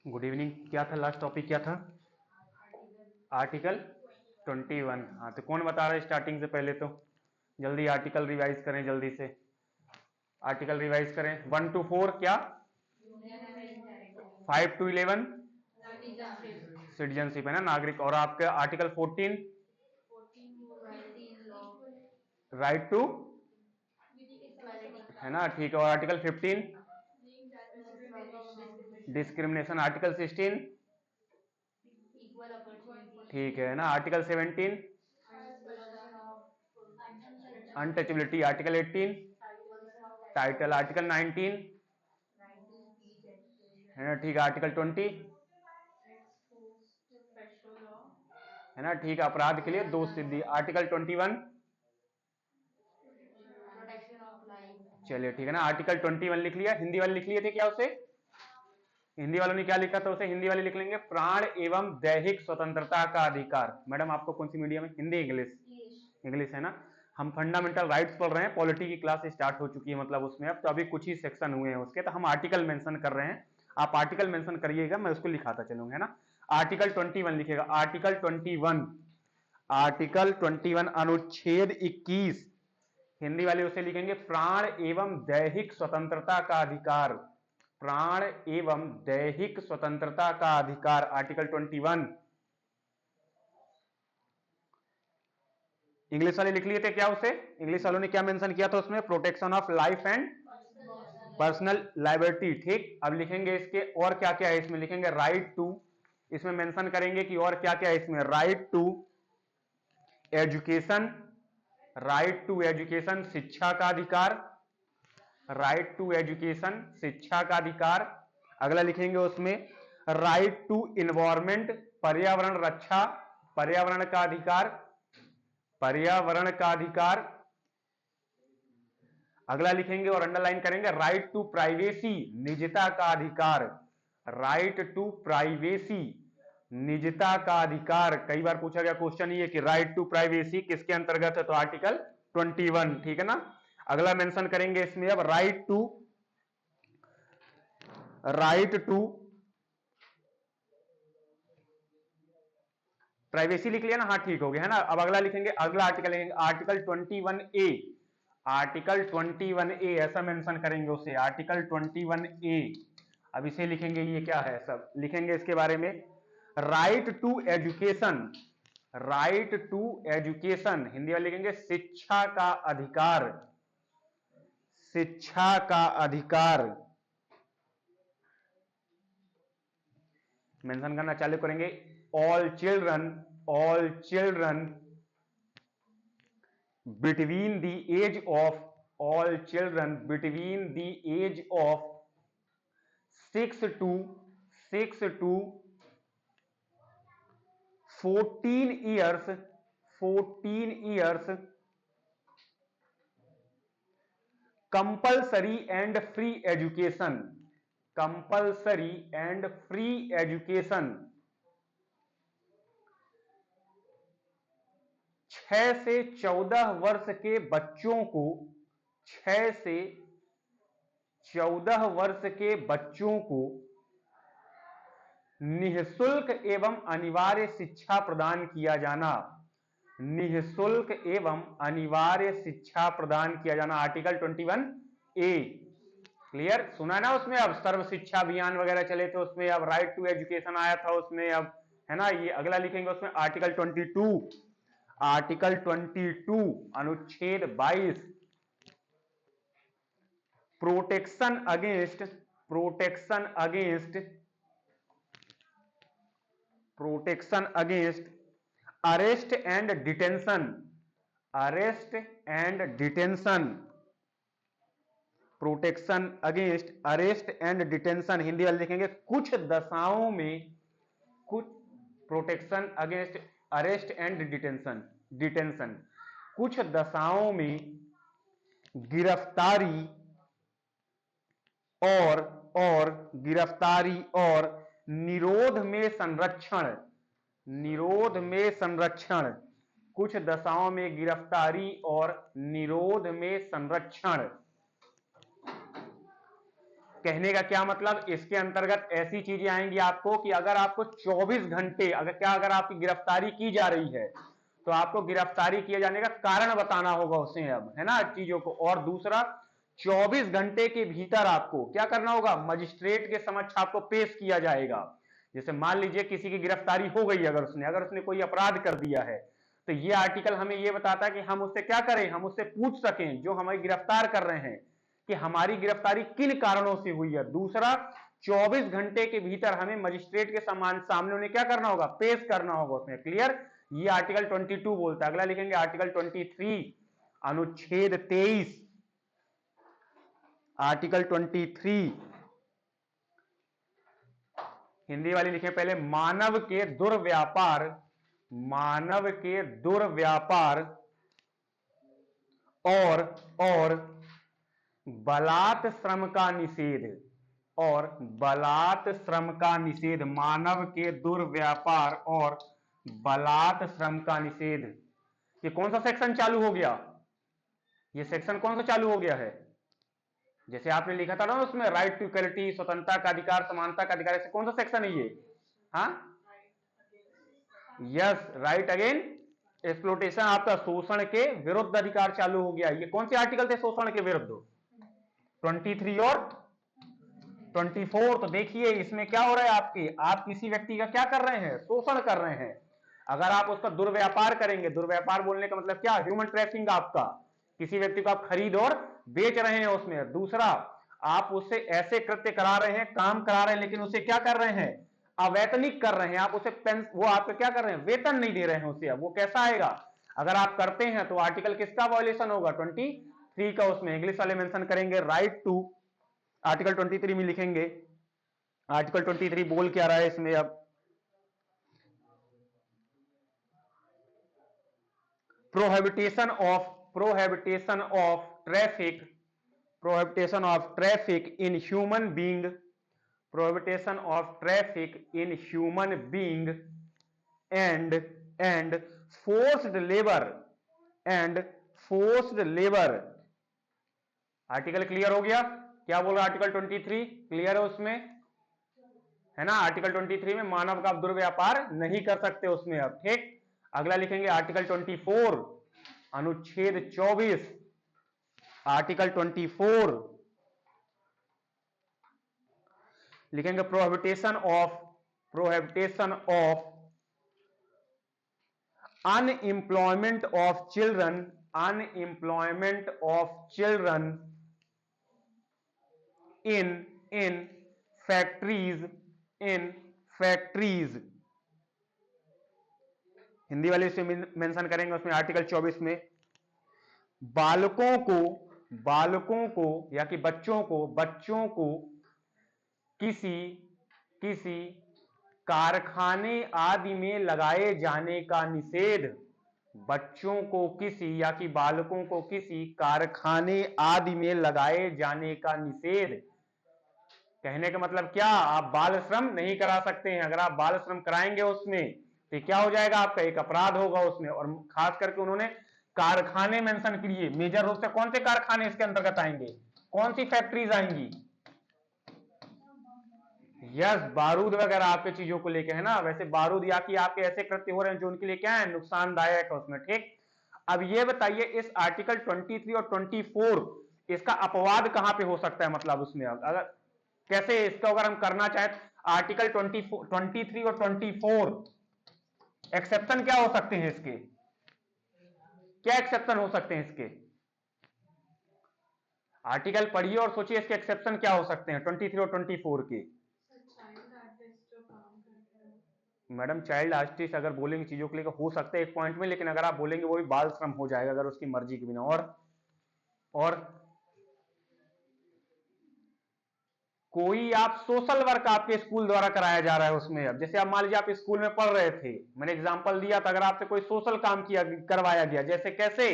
Good evening. क्या था last topic, क्या था? आर्टिकल 21। हाँ, तो कौन बता रहा है स्टार्टिंग से पहले? तो जल्दी आर्टिकल रिवाइज करें, जल्दी से आर्टिकल रिवाइज करें। 1 to 4 क्या? 5 to 11 सिटीजनशिप है ना, नागरिक। और आपका आर्टिकल 14 राइट टू है ना, ठीक है। और आर्टिकल 15 डिस्क्रिमिनेशन। आर्टिकल 16 ठीक है ना। Article 17 untouchability. Article 18 title. Article 19 है ना, ठीक है। आर्टिकल 20 है ना, ठीक है, अपराध के लिए दोष सिद्धि। आर्टिकल 21 चलिए ठीक है ना। आर्टिकल 21 लिख लिया। हिंदी वाले लिख लिए थे क्या उसे? हिंदी वालों ने क्या लिखा था उसे? हिंदी वाले लिख लेंगे, प्राण एवं दैहिक स्वतंत्रता का अधिकार। मैडम आपको कौन सी मीडियम है? हिंदी इंग्लिश? इंग्लिश है ना। हम फंडामेंटल राइट्स पढ़ रहे हैं, पॉलिटी की क्लास स्टार्ट हो चुकी है मतलब उसमें अब तो अभी कुछ ही सेक्शन हुए हैं उसके, तो हम आर्टिकल मेंशन कर रहे हैं। आप आर्टिकल मेंशन करिएगा, मैं उसको लिखाता चलूंगा, है ना। आर्टिकल 21 लिखेगा। आर्टिकल 21, आर्टिकल 21 अनुच्छेद 21। हिंदी वाले उसे लिखेंगे प्राण एवं दैहिक स्वतंत्रता का अधिकार। प्राण एवं दैहिक स्वतंत्रता का अधिकार, आर्टिकल 21। इंग्लिश वाले लिख लिए थे क्या उसे? इंग्लिश वालों ने क्या मेंशन किया था उसमें? Protection of life and personal liability. ठीक, अब लिखेंगे इसके और क्या क्या है इसमें। लिखेंगे राइट टू, इसमें मेंशन करेंगे कि और क्या क्या है इसमें। Right to education, right to education शिक्षा का अधिकार। राइट टू एजुकेशन शिक्षा का अधिकार। अगला लिखेंगे उसमें राइट टू इन्वायरमेंट, पर्यावरण रक्षा, पर्यावरण का अधिकार, पर्यावरण का अधिकार। अगला लिखेंगे और अंडरलाइन करेंगे राइट टू प्राइवेसी, निजता का अधिकार। राइट टू प्राइवेसी, निजता का अधिकार। कई बार पूछा गया क्वेश्चन ये कि राइट टू प्राइवेसी किसके अंतर्गत है, तो आर्टिकल 21, ठीक है ना। अगला मेंशन करेंगे इसमें अब right to, right to privacy लिख लिया ना, हाँ ठीक हो गया है ना। अब अगला लिखेंगे, अगला आर्टिकल लिखेंगे आर्टिकल 21A। आर्टिकल 21A ऐसा मेंशन करेंगे उसे, आर्टिकल 21A। अब इसे लिखेंगे, ये क्या है सब लिखेंगे इसके बारे में। Right to education, right to education Hindi वाले लिखेंगे शिक्षा का अधिकार, शिक्षा का अधिकार। मेंशन करना चालू करेंगे all children, all children between the age of, all children between the age of 6 to 14 years, 14 years compulsory and free education, compulsory and free education। 6 से 14 वर्ष के बच्चों को, 6 से 14 वर्ष के बच्चों को निःशुल्क एवं अनिवार्य शिक्षा प्रदान किया जाना, निःशुल्क एवं अनिवार्य शिक्षा प्रदान किया जाना, आर्टिकल 21A। क्लियर? सुना ना उसमें, अब सर्व शिक्षा अभियान वगैरह चले थे उसमें, अब राइट टू एजुकेशन आया था उसमें, अब है ना। ये अगला लिखेंगे उसमें आर्टिकल 22, आर्टिकल 22 अनुच्छेद 22 protection against, protection against, protection against arrest and detention, arrest and detention, protection against arrest and detention Hindi वाले लिखेंगे कुछ दशाओं में, कुछ protection against arrest and detention, detention कुछ दशाओं में गिरफ्तारी और गिरफ्तारी और निरोध में संरक्षण, निरोध में संरक्षण, कुछ दशाओं में गिरफ्तारी और निरोध में संरक्षण। कहने का क्या मतलब, इसके अंतर्गत ऐसी चीजें आएंगी आपको कि अगर आपको 24 घंटे अगर आपकी गिरफ्तारी की जा रही है तो आपको गिरफ्तारी किए जाने का कारण बताना होगा उसे, अब है ना चीजों को। और दूसरा 24 घंटे के भीतर आपको क्या करना होगा, मजिस्ट्रेट के समक्ष आपको पेश किया जाएगा। जैसे मान लीजिए किसी की गिरफ्तारी हो गई, अगर उसने कोई अपराध कर दिया है, तो ये आर्टिकल हमें ये बताता है कि हम उससे क्या करें, हम उससे पूछ सकें जो हमें गिरफ्तार कर रहे हैं कि हमारी गिरफ्तारी किन कारणों से हुई है। दूसरा 24 घंटे के भीतर हमें मजिस्ट्रेट के सामने उन्हें क्या करना होगा, पेश करना होगा उसमें। क्लियर, ये आर्टिकल 22 बोलता है। अगला लिखेंगे आर्टिकल 23 अनुच्छेद 23, आर्टिकल 23 हिंदी वाली लिखें पहले, मानव के दुर्व्यापार और बलात् श्रम का निषेध, मानव के दुर्व्यापार और बलात् श्रम का निषेध। ये कौन सा सेक्शन चालू हो गया, ये सेक्शन कौन सा चालू हो गया है, जैसे आपने लिखा था ना उसमें, राइट टू इक्वलिटी, स्वतंत्रता का अधिकार, समानता का अधिकार, कौन सा सेक्शन है ये, हाँ यस, राइट अगेन एक्सप्लोटेशन, आपका शोषण के विरुद्ध अधिकार चालू हो गया। ये कौन से आर्टिकल थे शोषण के विरुद्ध, 23 और 24। तो देखिए इसमें क्या हो रहा है, आप किसी व्यक्ति का क्या कर रहे हैं, शोषण कर रहे हैं। अगर आप उसका दुर्व्यापार करेंगे, दुर्व्यापार बोलने का मतलब क्या, ह्यूमन ट्रैफिकिंग, आपका किसी व्यक्ति को आप खरीद और बेच रहे हैं उसमें। दूसरा आप उससे ऐसे कृत्य करा रहे हैं, काम करा रहे हैं, लेकिन उसे क्या कर रहे हैं, अवैतनिक कर रहे हैं, आप उसे वो आपको क्या कर रहे हैं, वेतन नहीं दे रहे हैं उसे। अब वो कैसा आएगा, अगर आप करते हैं तो आर्टिकल किसका वायलेशन होगा, 23 का। उसमें इंग्लिश वाले मेंशन करेंगे राइट टू, आर्टिकल 23 में लिखेंगे, आर्टिकल 23 बोल क्या रहा है इसमें, अब prohibition of traffic in human being and forced labor article clear हो गया, क्या बोल रहा है आर्टिकल 23 क्लियर है उसमें, है ना। आर्टिकल 23 में मानव का दुर्व्यापार नहीं कर सकते उसमें अब, ठीक। अगला लिखेंगे आर्टिकल 24 अनुच्छेद 24, आर्टिकल 24 लिखेंगे प्रोहिबिटेशन of unemployment of children in factories Hindi वाले से मेंशन करेंगे उसमें आर्टिकल 24 में, बालकों को या कि बच्चों को किसी कारखाने आदि में लगाए जाने का निषेध, बच्चों को किसी या कि बालकों को किसी कारखाने आदि में लगाए जाने का निषेध। कहने का मतलब क्या, आप बाल श्रम नहीं करा सकते हैं। अगर आप बाल श्रम कराएंगे उसमें तो क्या हो जाएगा, आपका एक अपराध होगा उसमें। और खास करके उन्होंने कारखाने मेंशन किए, मेजर रूप से कौन से कारखाने इसके अंतर्गत आएंगे, कौन सी फैक्ट्रीज आएंगी, यस बारूद वगैरह आपके चीजों को लेके, है ना। वैसे बारूद या कि आपके ऐसे कृत्य हो रहे हैं जो उनके लिए क्या है, नुकसानदायक है उसमें, ठीक। अब ये बताइए इस आर्टिकल 23 और 24 इसका अपवाद कहां पे हो सकता है, मतलब उसमें अगर कैसे इसका अगर हम करना चाहें, आर्टिकल 23 और 24 एक्सेप्शन क्या हो सकते हैं इसके, क्या एक्सेप्शन हो सकते हैं इसके, आर्टिकल पढ़िए और सोचिए इसके एक्सेप्शन क्या हो सकते हैं 23 और 24 के। मैडम चाइल्ड आर्टिस्ट अगर बोलेंगे चीजों के लिए हो सकता है एक पॉइंट में, लेकिन अगर आप बोलेंगे वो भी बाल श्रम हो जाएगा अगर उसकी मर्जी के बिना। और कोई आप सोशल वर्क आपके स्कूल द्वारा कराया जा रहा है उसमें, अब जैसे आप मान लीजिए आप स्कूल में पढ़ रहे थे, मैंने एग्जांपल दिया था, अगर आपसे कोई सोशल काम करवाया गया, जैसे कैसे,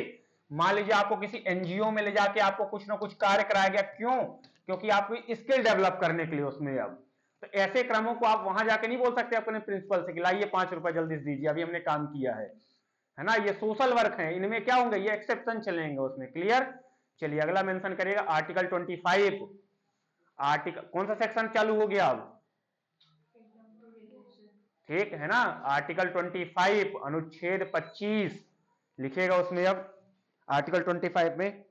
मान लीजिए आपको किसी एनजीओ में ले जाके आपको कुछ ना कुछ कार्य कराया गया, क्यों, क्योंकि आपको स्किल डेवलप करने के लिए उसमें। अब तो ऐसे क्रमों को आप वहां जाके नहीं बोल सकते अपने प्रिंसिपल से कि लाइए 5 रुपए जल्दी से दीजिए, अभी हमने काम किया है ना। ये सोशल वर्क है, इनमें क्या होंगे, ये एक्सेप्शन चलेंगे उसमें। क्लियर, चलिए अगला मेंशन करिएगा आर्टिकल 25, आर्टिकल कौन सा सेक्शन चालू हो गया अब? ठीक है ना, आर्टिकल 25 अनुच्छेद 25 लिखिएगा उसमें। अब आर्टिकल 25 में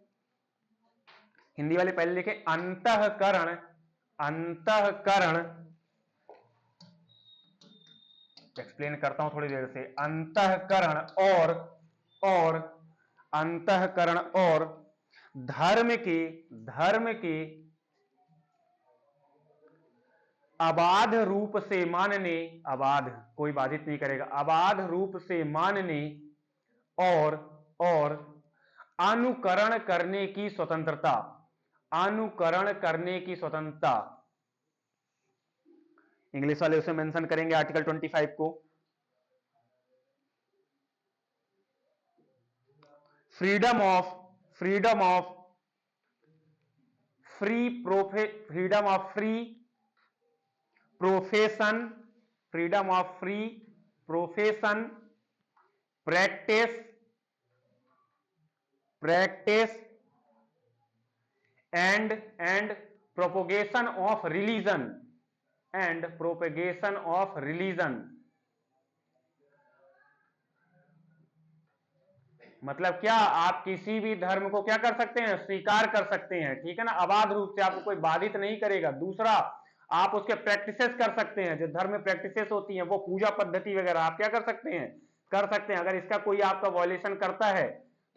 हिंदी वाले पहले लिखे अंतःकरण, अंतःकरण एक्सप्लेन करता हूं थोड़ी देर से। अंतःकरण और अंतःकरण और धर्म के अबाध रूप से मानने, अबाध कोई बाधित नहीं करेगा, अबाध रूप से मानने और अनुकरण करने की स्वतंत्रता, अनुकरण करने की स्वतंत्रता। इंग्लिश वाले उसे मेंशन करेंगे आर्टिकल 25 को। Freedom of free profession, freedom of free profession, practice and propagation of religion, मतलब क्या, आप किसी भी धर्म को क्या कर सकते हैं, स्वीकार कर सकते हैं, ठीक है ना, अबाध रूप से, आपको कोई बाधित नहीं करेगा। दूसरा, आप उसके प्रैक्टिसेस कर सकते हैं, जो धर्म में प्रैक्टिसेस होती हैं, वो पूजा पद्धति वगैरह आप क्या कर सकते हैं, कर सकते हैं। अगर इसका कोई आपका वॉयलेशन करता है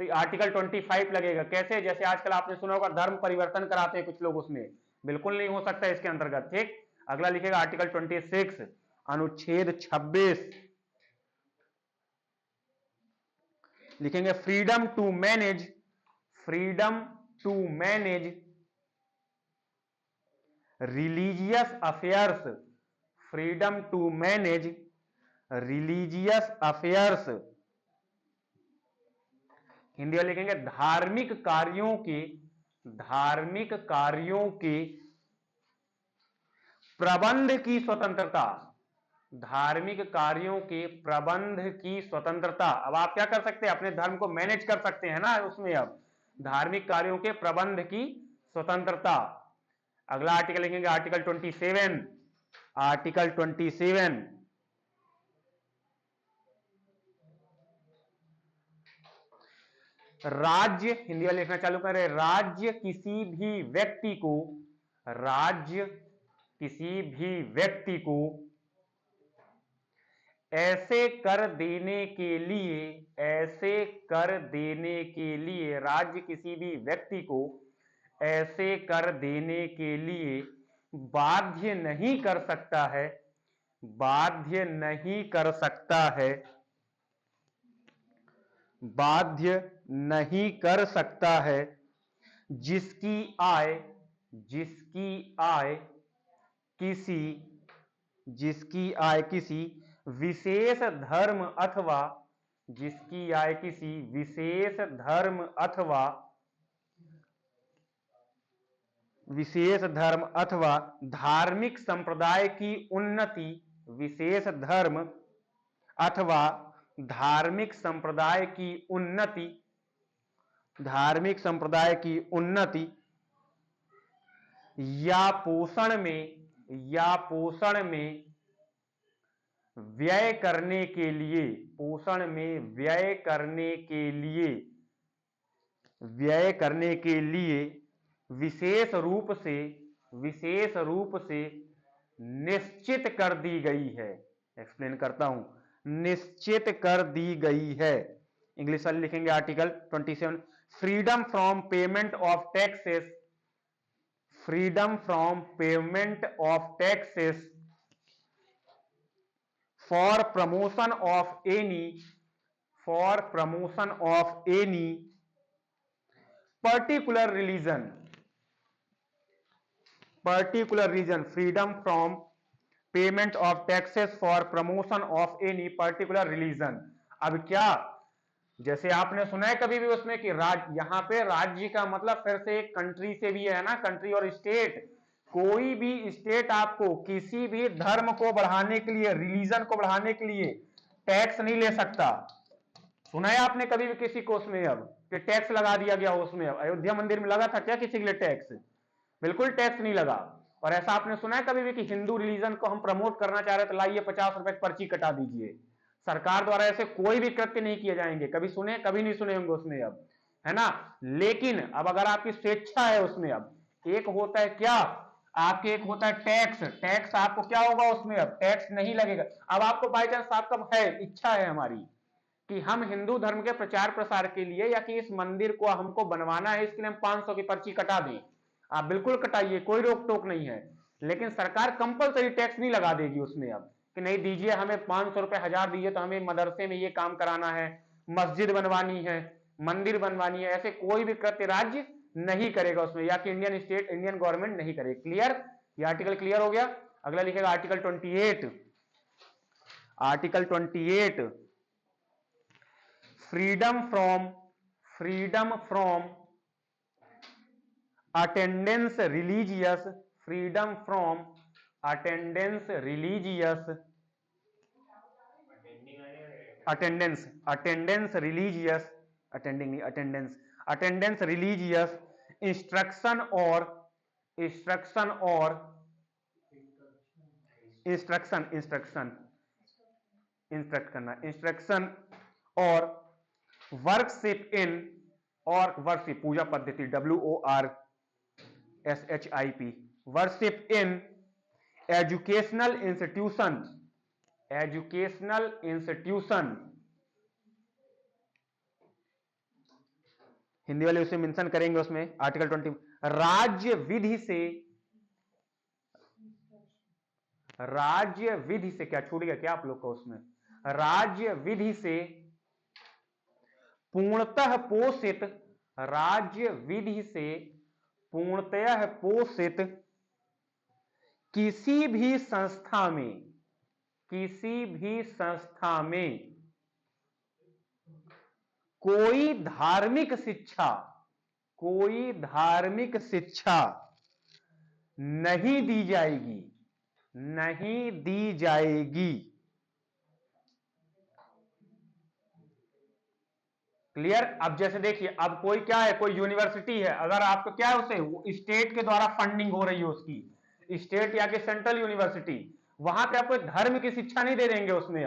तो आर्टिकल 25 लगेगा। कैसे? जैसे आजकल आपने सुना होगा धर्म परिवर्तन कराते हैं कुछ लोग, उसमें बिल्कुल नहीं हो सकता इसके अंतर्गत। ठीक, अगला लिखेगा आर्टिकल 26 अनुच्छेद 26 लिखेंगे freedom to manage religious affairs, freedom to manage religious affairs. Hindi में लिखेंगे धार्मिक कार्यों के प्रबंध की स्वतंत्रता, धार्मिक कार्यों के प्रबंध की स्वतंत्रता। अब आप क्या कर सकते हैं, अपने धर्म को मैनेज कर सकते हैं ना उसमें। अब धार्मिक कार्यों के प्रबंध की स्वतंत्रता। अगला आर्टिकल लिखेंगे आर्टिकल 27, आर्टिकल 27 राज्य, हिंदी वाले लिखना चालू करें, राज्य किसी भी व्यक्ति को ऐसे कर देने के लिए, राज्य किसी भी व्यक्ति को ऐसे कर देने के लिए बाध्य नहीं कर सकता है, बाध्य नहीं कर सकता है जिसकी आय किसी विशेष धर्म अथवा धार्मिक संप्रदाय की उन्नति, विशेष धर्म अथवा धार्मिक संप्रदाय की उन्नति या पोषण में व्यय करने के लिए विशेष रूप से निश्चित कर दी गई है। एक्सप्लेन करता हूं, निश्चित कर दी गई है। इंग्लिश वाले लिखेंगे article 27 freedom from payment of taxes, freedom from payment of taxes for promotion of any particular religion, freedom from payment of taxes for promotion of any particular religion। अब क्या, जैसे आपने सुना है कभी भी उसमें कि यहां पे राज्य का मतलब फिर से एक कंट्री से भी है ना, कंट्री और स्टेट। कोई भी स्टेट आपको किसी भी धर्म को बढ़ाने के लिए, रिलीजन को बढ़ाने के लिए टैक्स नहीं ले सकता। सुना है आपने कभी भी किसी को उसमें अब कि टैक्स लगा दिया गया हो उसमें? अयोध्या मंदिर में लगा था क्या किसी के लिए टैक्स? बिल्कुल टैक्स नहीं लगा। और ऐसा आपने सुना है कभी भी कि हिंदू रिलीजन को हम प्रमोट करना चाह रहे तो लाइए 50 रुपए की पर्ची कटा दीजिए? सरकार द्वारा ऐसे कोई भी कृत्य नहीं किए जाएंगे। कभी सुने? कभी नहीं सुने होंगे उसमें अब, है ना। लेकिन अब अगर आपकी स्वेच्छा है उसमें, अब एक होता है क्या, आपके एक होता है टैक्स। टैक्स आपको क्या होगा उसमें, अब टैक्स नहीं लगेगा। अब आपको बाई चांस आपका है, इच्छा है हमारी कि हम हिंदू धर्म के प्रचार प्रसार के लिए या कि इस मंदिर को हमको बनवाना है, इसके लिए हम 500 की पर्ची कटा दें, आप बिल्कुल कटाइए, कोई रोक टोक नहीं है। लेकिन सरकार कंपलसरी टैक्स नहीं लगा देगी उसमें अब कि नहीं दीजिए हमें 500 रुपए 1000 दीजिए तो हमें मदरसे में ये काम कराना है, मस्जिद बनवानी है, मंदिर बनवानी है। ऐसे कोई भी कृत्य राज्य नहीं करेगा उसमें, या कि इंडियन स्टेट, इंडियन गवर्नमेंट नहीं करेगी। क्लियर? ये आर्टिकल क्लियर हो गया। अगला लिखेगा article 28। Article 28, freedom from attendance religious, freedom from attendance religious, attendance religious, attending नहीं, अटेंडेंस रिलीजियस इंस्ट्रक्शन और इंस्ट्रक्ट करना, इंस्ट्रक्शन और वर्कशिप इन, और वर्कशिप पूजा पद्धति, WORSHIP, worship in educational institution, Hindi वाले उसे मेंशन करेंगे उसमें आर्टिकल 20। राज्य विधि से क्या छूट गया क्या आप लोग को उसमें? राज्य विधि से पूर्णतः पोषित, राज्य विधि से पूर्णतः पोषित किसी भी संस्था में कोई धार्मिक शिक्षा नहीं दी जाएगी। क्लियर? अब जैसे देखिए, अब कोई क्या है, कोई यूनिवर्सिटी है, अगर आपको क्या है उसे स्टेट के द्वारा फंडिंग हो रही है उसकी, स्टेट या कि सेंट्रल यूनिवर्सिटी, वहां पे आपको धर्म की शिक्षा नहीं दे देंगे उसमें।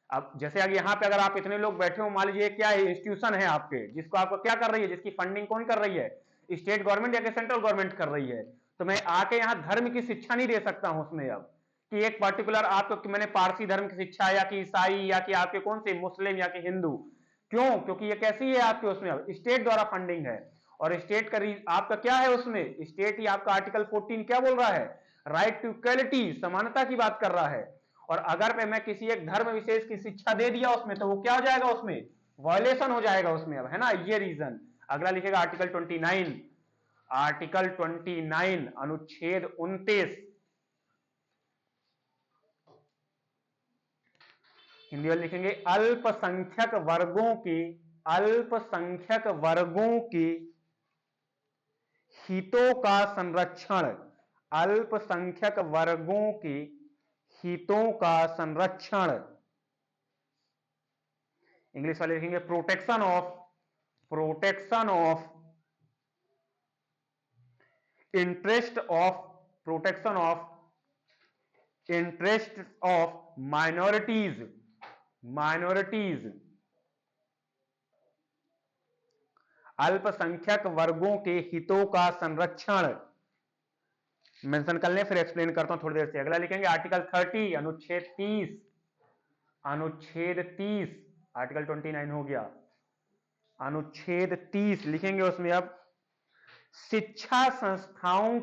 अब जैसे अगर यहाँ पे अगर आप इतने लोग बैठे हो, मान लीजिए क्या इंस्टीट्यूशन है आपके, जिसको आपको क्या कर रही है, जिसकी फंडिंग कौन कर रही है, स्टेट गवर्नमेंट या कि सेंट्रल गवर्नमेंट कर रही है, तो मैं आके यहाँ धर्म की शिक्षा नहीं दे सकता हूं उसमें। अब कि एक पर्टिकुलर आपको मैंने पारसी धर्म की शिक्षा, या कि ईसाई, या कि आपके कौन से मुस्लिम, या कि हिंदू, क्यों? क्योंकि ये कैसी है आपके उसमें, अब स्टेट द्वारा फंडिंग है। और स्टेट का आपका क्या है उसमें, स्टेट ही आपका आर्टिकल 14 क्या बोल रहा है, राइट टू इक्वलिटी, समानता की बात कर रहा है। और अगर मैं किसी एक धर्म विशेष की शिक्षा दे दिया उसमें, तो वो क्या हो जाएगा उसमें, वायलेशन हो जाएगा उसमें, अब है ना, ये रीजन। अगला लिखेगा आर्टिकल 29, आर्टिकल 29 अनुच्छेद 29, हिंदी में लिखेंगे अल्पसंख्यक वर्गों के हितों का संरक्षण, अल्पसंख्यक वर्गों के हितों का संरक्षण। इंग्लिश वाले लिखेंगे protection of interest of minorities, अल्पसंख्यक वर्गों के हितों का संरक्षण। मेंशन कर लें, फिर एक्सप्लेन करता हूं थोड़ी देर से। अगला लिखेंगे आर्टिकल 30 अनुच्छेद 30, आर्टिकल 29 हो गया, अनुच्छेद 30 लिखेंगे उसमें अब शिक्षा संस्थाओं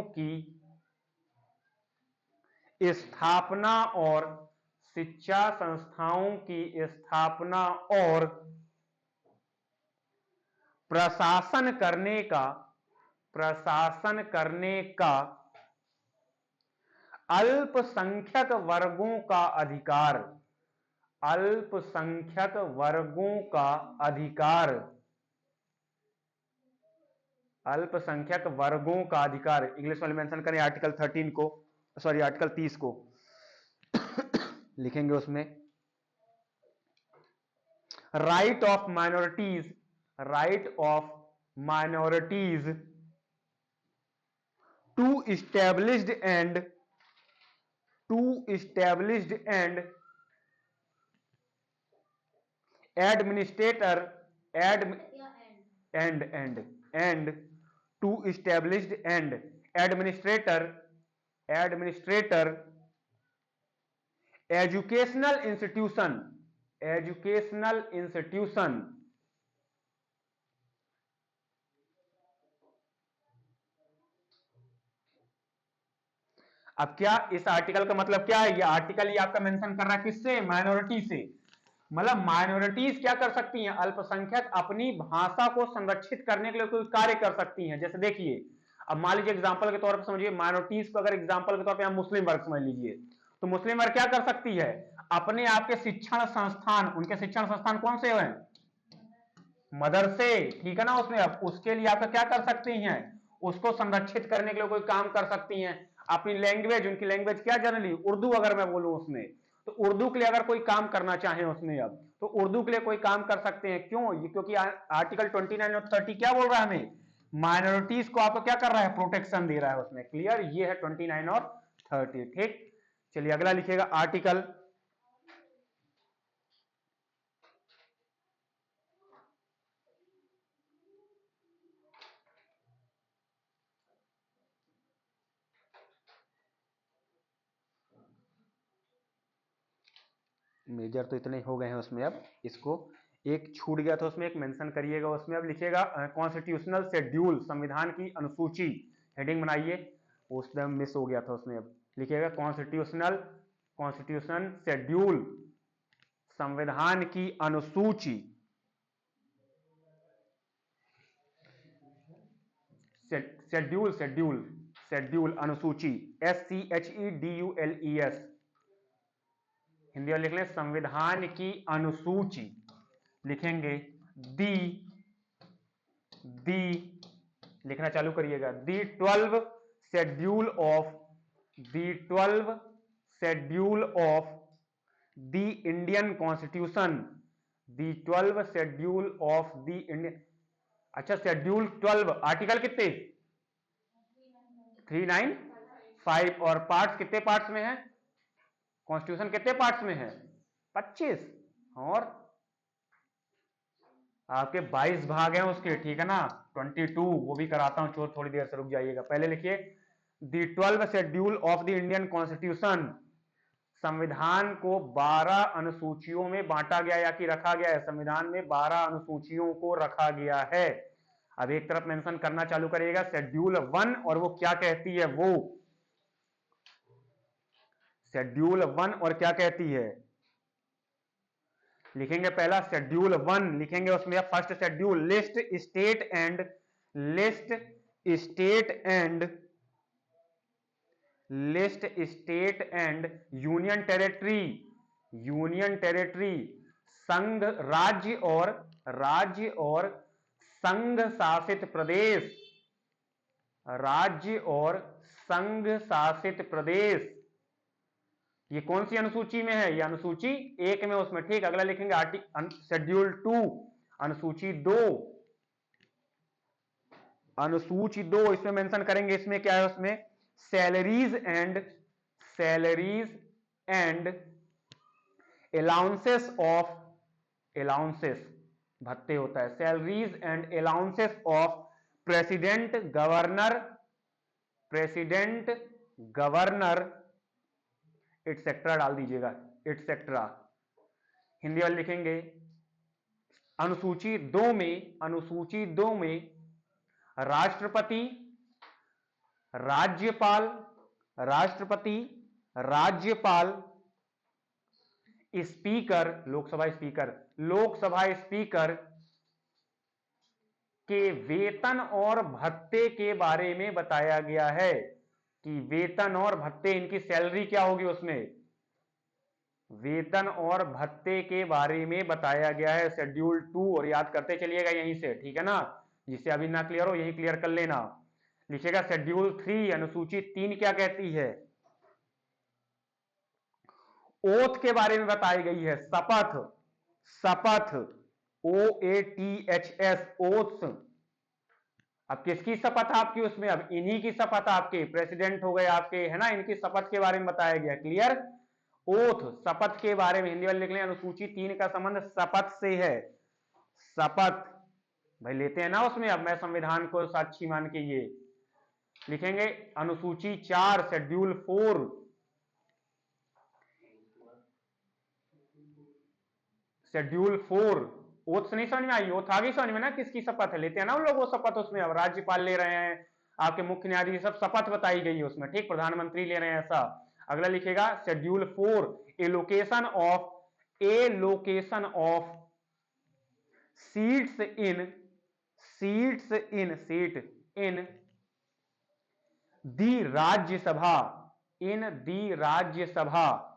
की स्थापना और प्रशासन करने का अल्पसंख्यक वर्गों का अधिकार, अल्पसंख्यक वर्गों का अधिकार। इंग्लिश वाले मेंशन करें आर्टिकल 13 को, सॉरी आर्टिकल 30 को लिखेंगे उसमें right of minorities to established and administrator and to established and administrator educational institution अब क्या इस आर्टिकल का मतलब क्या है? ये आर्टिकल ये आपका मेंशन कर रहा है किससे? माइनॉरिटी से। मतलब माइनॉरिटीज क्या कर सकती हैं? अल्पसंख्यक अपनी भाषा को संरक्षित करने के लिए कोई कार्य कर सकती हैं। जैसे देखिए, अब मान लीजिए एग्जांपल के तौर पर समझिए, माइनॉरिटीज को अगर एग्जांपल के तौर पर मुस्लिम वर्ग समझ लीजिए, तो मुस्लिम वर्ग क्या कर सकती है? अपने आपके शिक्षण संस्थान, उनके शिक्षण संस्थान कौन से हैं? मदरसे, ठीक है ना। उसमें अब उसके लिए आप क्या कर सकती हैं? उसको संरक्षित करने के लिए कोई काम कर सकती हैं। अपनी लैंग्वेज, उनकी लैंग्वेज क्या जनरली उर्दू, अगर मैं बोलूं उसमें, तो उर्दू के लिए अगर कोई काम करना चाहे उसमें, अब तो उर्दू के लिए कोई काम कर सकते हैं। क्यों? ये क्योंकि आर्टिकल 29 और 30 क्या बोल रहा है हमें? माइनॉरिटीज को आपको क्या कर रहा है? प्रोटेक्शन दे रहा है उसमें। क्लियर? ये है 29 और 30। ठीक, चलिए अगला लिखिएगा आर्टिकल मेजर तो इतने हो गए हैं उसमें। अब इसको एक छूट गया था उसमें, एक मेंशन करिएगा उसमें। अब लिखिएगा कॉन्स्टिट्यूशनल शेड्यूल, संविधान की अनुसूची, हेडिंग बनाइए, उसमें मिस हो गया था उसमें। अब लिखिएगा कॉन्स्टिट्यूशन शेड्यूल, संविधान की अनुसूची, शेड्यूल शेड्यूल शेड्यूल अनुसूची, SCHEDULES, हिंदी में लिख लें संविधान की अनुसूची। लिखेंगे दी लिखना चालू करिएगा, दी 12 schedule of the Indian constitution, the 12 schedule of the Indian. अच्छा, शेड्यूल 12 आर्टिकल कितने? 395। और पार्ट्स कितने पार्ट्स में है? कॉन्स्टिट्यूशन कितने पार्ट्स में है? 25। और आपके 22 भाग हैं उसके, ठीक है ना। 22 वो भी कराता हूं, थोड़ी देर से रुक जाइएगा। पहले लिखिए दी 12 schedule of the Indian constitution, संविधान को 12 अनुसूचियों में बांटा गया या कि रखा गया है। संविधान में 12 अनुसूचियों को रखा गया है। अब एक तरफ मेंशन करना चालू करिएगा शेड्यूल 1, और वो क्या कहती है? वो शेड्यूल 1 और क्या कहती है? लिखेंगे पहला शेड्यूल 1, लिखेंगे उसमें first schedule, list state and union territory, संघ राज्य और संघ शासित प्रदेश, ये कौन सी अनुसूची में है? ये अनुसूची 1 में उसमें। ठीक, अगला लिखेंगे शेड्यूल 2, अनुसूची 2, इसमें मेंशन करेंगे। इसमें क्या है? उसमें सैलरीज एंड अलाउंसेस, भत्ते होता है। Salaries and allowances of president governor etcetera डाल दीजिएगा, एटसेट्रा। हिंदी वाले लिखेंगे अनुसूची 2 में राष्ट्रपति, राज्यपाल, स्पीकर, लोकसभा स्पीकर के वेतन और भत्ते के बारे में बताया गया है कि वेतन और भत्ते, इनकी सैलरी क्या होगी उसमें, वेतन और भत्ते के बारे में बताया गया है। शेड्यूल 2, और याद करते चलिएगा यहीं से, ठीक है ना। जिससे अभी ना क्लियर हो यही क्लियर कर लेना। लिखिएगा शेड्यूल 3, अनुसूची 3 क्या कहती है? ओथ के बारे में बताई गई है। शपथ OATHS, ओथ्स। अब किसकी शपथ आपकी उसमें, अब इन्हीं की शपथ, आपके प्रेसिडेंट हो गए आपके, है ना, इनकी शपथ के बारे में बताया गया। क्लियर, ओथ शपथ के बारे में हिंदी वाले लिख लें, अनुसूची 3 का संबंध शपथ से है। शपथ भाई लेते हैं ना उसमें, अब मैं संविधान को साक्षी मान के ये लिखेंगे। अनुसूची 4 शेड्यूल 4, शेड्यूल 4 ओथ से नहीं समझ में आई, ओथ आगे समझ में ना किसकी शपथ है, लेते हैं ना उन लोग वो शपथ उसमें। अब राज्यपाल ले रहे हैं, आपके मुख्य न्यायाधीश, सब शपथ बताई गई है उसमें, ठीक, प्रधानमंत्री ले रहे हैं ऐसा। अगला लिखेगा schedule 4, A location of seat in the Rajya Sabha, in the Rajya Sabha,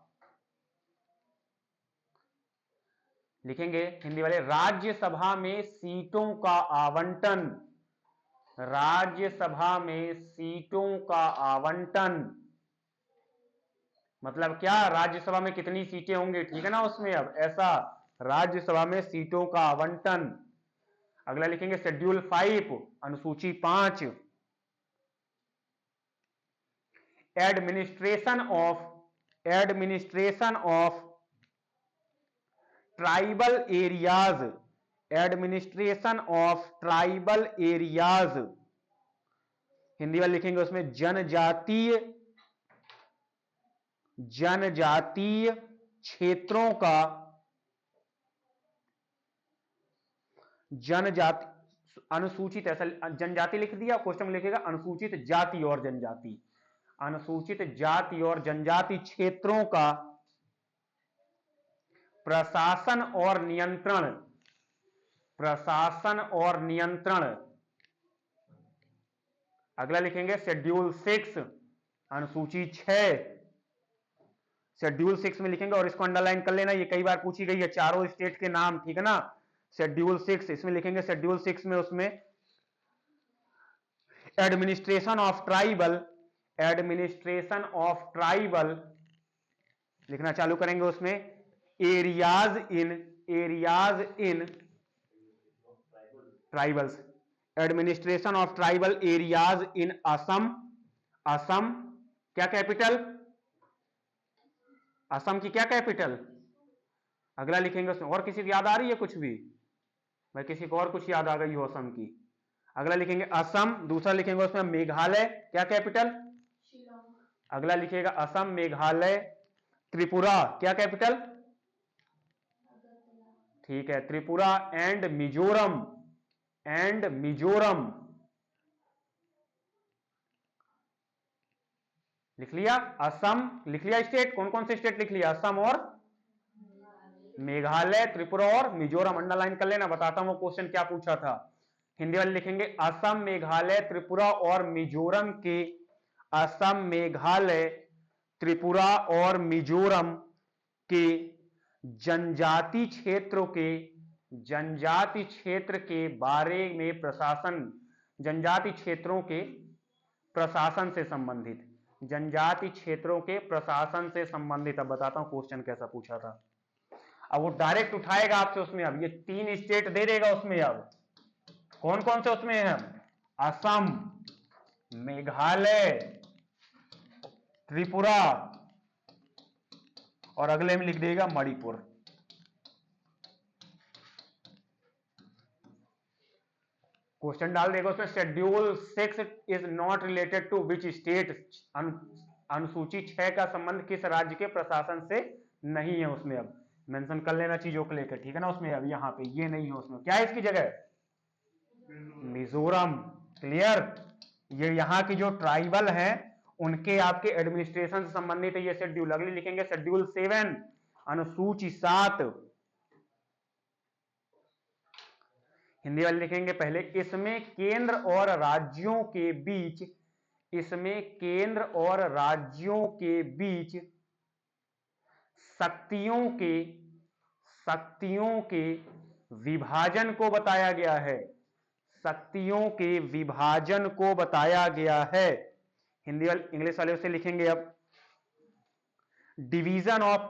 लिखेंगे हिंदी वाले, राज्यसभा में सीटों का आवंटन, राज्यसभा में सीटों का आवंटन मतलब क्या, राज्यसभा में कितनी सीटें होंगी, ठीक है ना उसमें, अब ऐसा राज्यसभा में सीटों का आवंटन। अगला लिखेंगे शेड्यूल 5 अनुसूची 5, administration of tribal areas, administration of tribal areas, Hindi वाले लिखेंगे उसमें जनजातीय क्षेत्रों का, जनजाति अनुसूचित, ऐसा जनजाति लिख दिया, क्वेश्चन लिखेगा अनुसूचित जाति और जनजाति, अनुसूचित जाति और जनजाति क्षेत्रों का प्रशासन और नियंत्रण, प्रशासन और नियंत्रण। अगला लिखेंगे शेड्यूल 6 अनुसूची 6, शेड्यूल 6 में लिखेंगे, और इसको अंडरलाइन कर लेना, ये कई बार पूछी गई है, चारों स्टेट के नाम, ठीक है ना। शेड्यूल 6 इसमें लिखेंगे, शेड्यूल 6 में उसमें एडमिनिस्ट्रेशन ऑफ ट्राइबल लिखना चालू करेंगे उसमें, areas in tribals, administration of tribal areas in Assam, Assam क्या कैपिटल, असम की क्या कैपिटल। अगला लिखेंगे उसमें, और किसी को याद आ रही है कुछ भी, भाई किसी को और कुछ याद आ गई हो असम की। अगला लिखेंगे असम, दूसरा लिखेंगे उसमें मेघालय क्या कैपिटल, अगला लिखेगा असम, मेघालय, त्रिपुरा क्या कैपिटल, ठीक है, त्रिपुरा, एंड मिजोरम लिख लिया। असम लिख लिया, स्टेट कौन कौन से स्टेट लिख लिया, असम और मेघालय, त्रिपुरा और मिजोरम, अंडरलाइन कर लेना, बताता हूं क्वेश्चन क्या पूछा था। हिंदी वाले लिखेंगे असम, मेघालय, त्रिपुरा और मिजोरम के, असम, मेघालय, त्रिपुरा और मिजोरम के जनजाति क्षेत्र के बारे में प्रशासन, जनजाति क्षेत्रों के प्रशासन से संबंधित, जनजाति क्षेत्रों के प्रशासन से संबंधित। अब बताता हूं क्वेश्चन कैसा पूछा था। अब वो डायरेक्ट उठाएगा आपसे उसमें, अब ये 3 स्टेट दे देगा उसमें, अब कौन कौन से उसमें है, असम, मेघालय, त्रिपुरा और अगले में लिख देगा मणिपुर। क्वेश्चन डाल देगा उसमें, schedule 6 is not related to which state, अनुसूची 6 का संबंध किस राज्य के प्रशासन से नहीं है उसमें। अब मेंशन कर लेना चीजों को लेकर, ठीक है ना उसमें। अब यहाँ पे ये नहीं है उसमें, क्या है इसकी जगह, मिजोरम। क्लियर, ये यहाँ की जो ट्राइबल है उनके आपके एडमिनिस्ट्रेशन से संबंधित है ये शेड्यूल। अगले लिखेंगे शेड्यूल 7 अनुसूची 7, हिंदी वाले लिखेंगे पहले, इसमें केंद्र और राज्यों के बीच, इसमें केंद्र और राज्यों के बीच शक्तियों के विभाजन को बताया गया है, शक्तियों के विभाजन को बताया गया है। हिंदी वाले, इंग्लिश वाले से लिखेंगे अब, डिवीजन ऑफ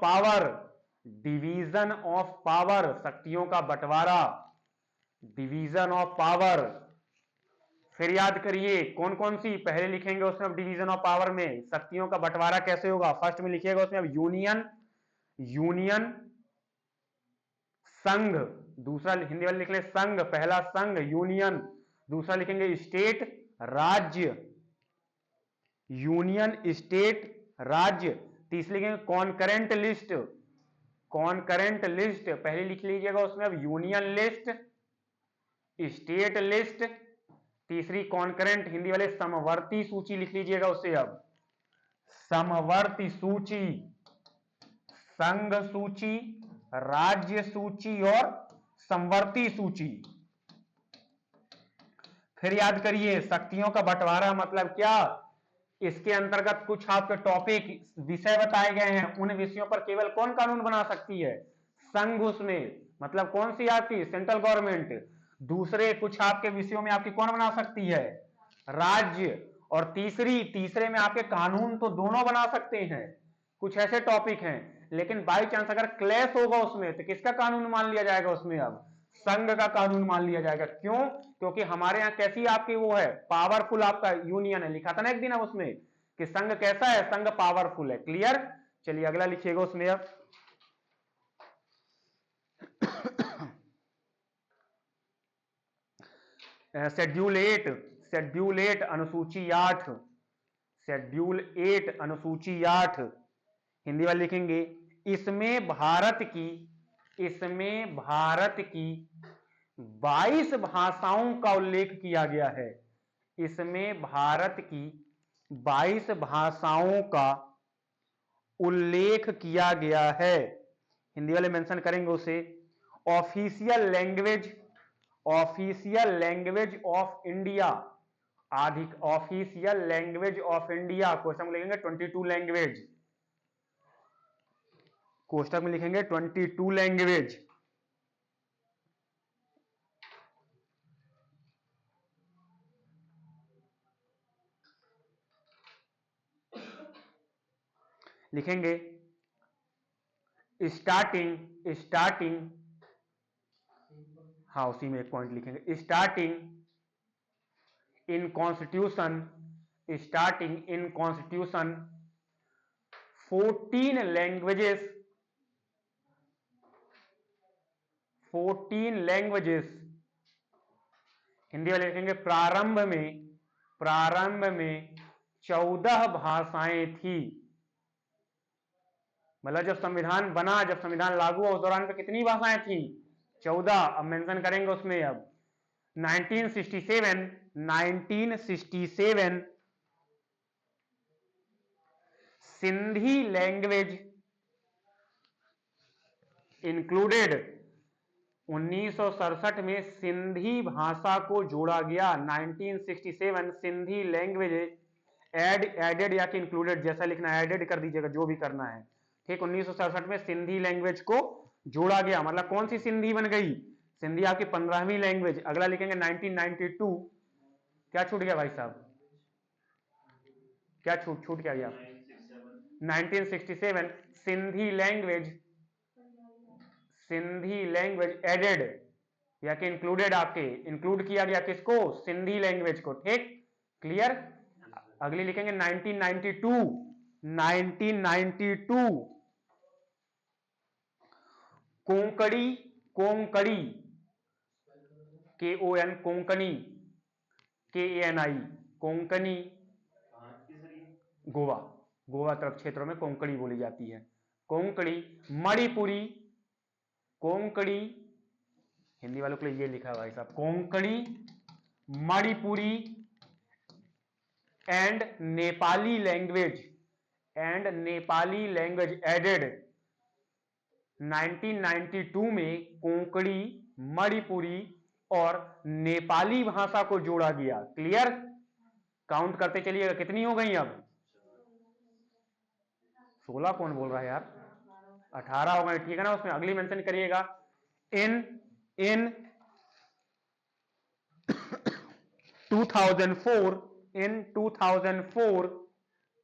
पावर, शक्तियों का बंटवारा, डिवीजन ऑफ पावर, फिर याद करिए कौन कौन सी, पहले लिखेंगे उसमें अब डिवीजन ऑफ पावर में शक्तियों का बंटवारा कैसे होगा। फर्स्ट में लिखिएगा उसमें अब यूनियन, यूनियन संघ, दूसरा हिंदी वाले लिख ले संघ, पहला संघ यूनियन, दूसरा लिखेंगे स्टेट राज्य, यूनियन स्टेट राज्य, तीसरी लिखेंगे कॉन्करेंट लिस्ट, कॉन्करेंट लिस्ट, पहले लिख लीजिएगा उसमें अब यूनियन लिस्ट, स्टेट लिस्ट, तीसरी कॉन्करेंट, हिंदी वाले समवर्ती सूची लिख लीजिएगा उससे अब समवर्ती सूची, संघ सूची, राज्य सूची और समवर्ती सूची। फिर याद करिए शक्तियों का बंटवारा मतलब क्या, इसके अंतर्गत कुछ आपके टॉपिक विषय बताए गए हैं, उन विषयों पर केवल कौन कानून बना सकती है, संघ, उसमें मतलब कौन सी आपकी सेंट्रल गवर्नमेंट, दूसरे कुछ आपके विषयों में आपकी कौन बना सकती है, राज्य, और तीसरे में आपके कानून तो दोनों बना सकते हैं, कुछ ऐसे टॉपिक हैं, लेकिन बाई चांस अगर क्लैश होगा उसमें तो किसका कानून मान लिया जाएगा उसमें, अब संघ का कानून मान लिया जाएगा। क्यों, क्योंकि हमारे यहाँ कैसी आपकी वो है, पावरफुल आपका यूनियन है, लिखा था ना एक दिन अब उसमें कि संघ कैसा है, संघ पावरफुल है। क्लियर, चलिए अगला लिखिएगा उसमें अब शेड्यूल 8, शेड्यूल 8 अनुसूची 8, शेड्यूल 8 अनुसूची 8 हिंदी वाले लिखेंगे इसमें भारत की, इसमें भारत की 22 भाषाओं का उल्लेख किया गया है, इसमें भारत की 22 भाषाओं का उल्लेख किया गया है। हिंदी वाले मेंशन करेंगे उसे official language, official language of India, आधिक official language of India, question में लिखेंगे 22 लैंग्वेज, कोष्टक में लिखेंगे 22 लैंग्वेज। लिखेंगे स्टार्टिंग, स्टार्टिंग, हाँ उसी में एक पॉइंट लिखेंगे starting in constitution, starting in constitution 14 languages, 14 languages, Hindi वाले लिखेंगे प्रारंभ में, प्रारंभ में 14 भाषाएं थी, मतलब जब संविधान बना, जब संविधान लागू हुआ उस दौरान पे कितनी भाषाएं थी, 14। अब मेंशन करेंगे उसमें अब 1967, 1967 सिंधी लैंग्वेज इंक्लूडेड, 1967 में सिंधी भाषा को जोड़ा गया, 1967 सिंधी लैंग्वेज एडेड या कि इंक्लूडेड, जैसा लिखना एडेड कर दीजिएगा जो भी करना है, ठीक। 1967 में सिंधी लैंग्वेज को जोड़ा गया, मतलब कौन सी सिंधी बन गई, सिंधी आपकी 15वीं लैंग्वेज। अगला लिखेंगे 1992, क्या छूट गया भाई साहब, क्या छूट क्या गया, 1967 Sindhi language, Sindhi language added या कि इंक्लूडेड, आपके इंक्लूड किया गया किसको, सिंधी लैंग्वेज को, ठीक। क्लियर, अगली लिखेंगे 1992, 1992 कोंकणी, कोंकणी KON कोंकणी, KANI कोंकणी, गोवा, गोवा तरफ क्षेत्रों में कोंकणी बोली जाती है, कोंकणी, मणिपुरी, कोंकणी, हिंदी वालों के लिए ये लिखा है भाई साहब Konkani, Manipuri and Nepali language, and Nepali language added, 1992 में कोंकणी, मणिपुरी और नेपाली भाषा को जोड़ा गया। क्लियर, काउंट करते चलिएगा कितनी हो गई अब, 16 कौन बोल रहा है यार, 18 हो गए, ठीक है ना। उसमें अगली मेंशन करिएगा इन 2004, इन 2004,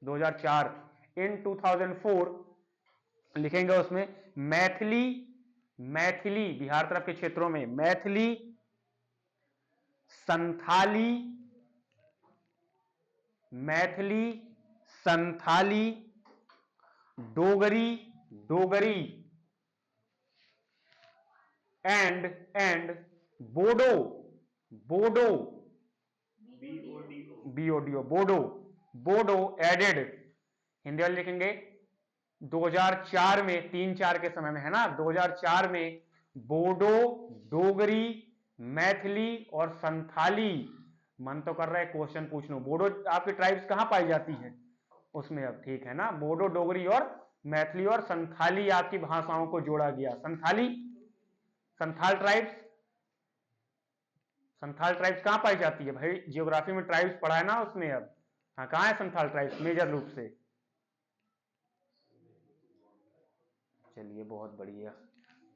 2004, इन 2004 लिखेंगे उसमें मैथिली, मैथिली बिहार तरफ के क्षेत्रों में मैथिली, संथाली, मैथिली, संथाली, डोगरी, डोगरी एंड बोडो, बोडो, बीओडीओ, बोडो, बोडो एडेड। हिंदी वाले लिखेंगे 2004 में, 3-4 के समय में है ना, 2004 में बोडो, डोगरी, मैथिली और संथाली। मन तो कर रहा है क्वेश्चन पूछ लूं, बोडो आपकी ट्राइब्स कहां पाई जाती हैं उसमें, अब ठीक है ना, बोडो, डोगरी और मैथिली और संथाली आपकी भाषाओं को जोड़ा गया। संथाली, संथाल ट्राइब्स, संथाल ट्राइब्स कहां पाई जाती है भाई, जियोग्राफी में ट्राइब्स पढ़ा है ना उसमें। अब हाँ, कहां है संथाल ट्राइब्स मेजर रूप से? चलिए बहुत बढ़िया।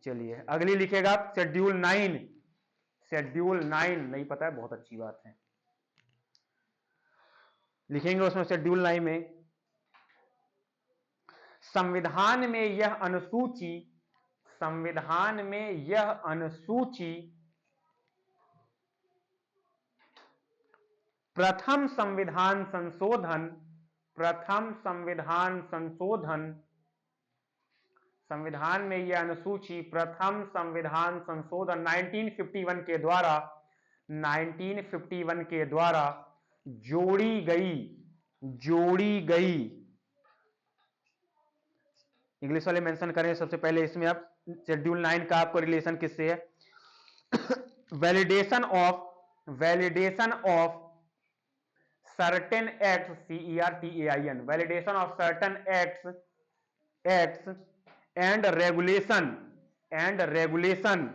चलिए अगली लिखेगा शेड्यूल 9, शेड्यूल 9 नहीं पता है, बहुत अच्छी बात है, लिखेंगे उसमें शेड्यूल 9 में संविधान में यह अनुसूची, संविधान में यह अनुसूची प्रथम संविधान संशोधन, प्रथम संविधान संशोधन, संविधान में यह अनुसूची प्रथम संविधान संशोधन 1951 के द्वारा, 1951 के द्वारा जोड़ी गई, जोड़ी गई। इंग्लिश वाले मेंशन करें सबसे पहले इसमें। आप शेड्यूल 9 का आपको रिलेशन किससे है? Validation of, validation of certain acts, CERTAIN, validation of certain acts, acts and regulation, and regulation.